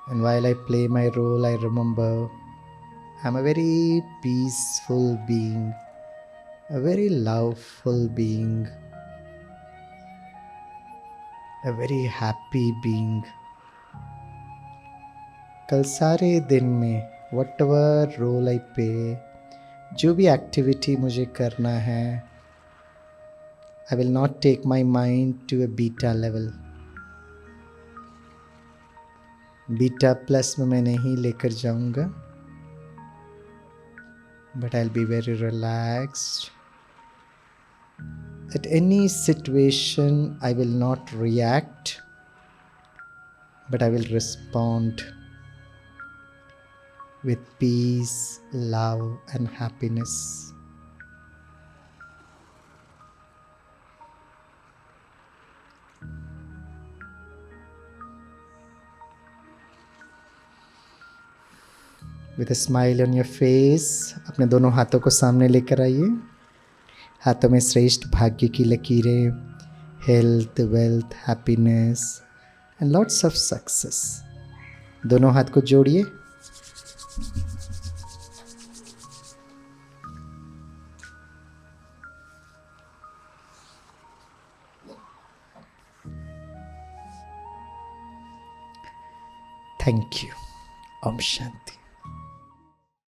And while I play my role, I remember I'm a very peaceful being, a very loveful being, a very happy being. कल सारे दिन में whatever role I play, जो भी activity मुझे करना है, I will not take my mind to a beta level. Beta plus में मैं नहीं लेकर जाऊंगा. But I'll be very relaxed. At any situation, I will not react, but I will respond with peace, love, and happiness. With a smile on your face, अपने दोनों हाथों को सामने लेकर आइए. हाथों में श्रेष्ठ भाग्य की लकीरें, health, wealth, happiness and lots of success. दोनों हाथ को जोड़िए. Thank you. Om Shanti.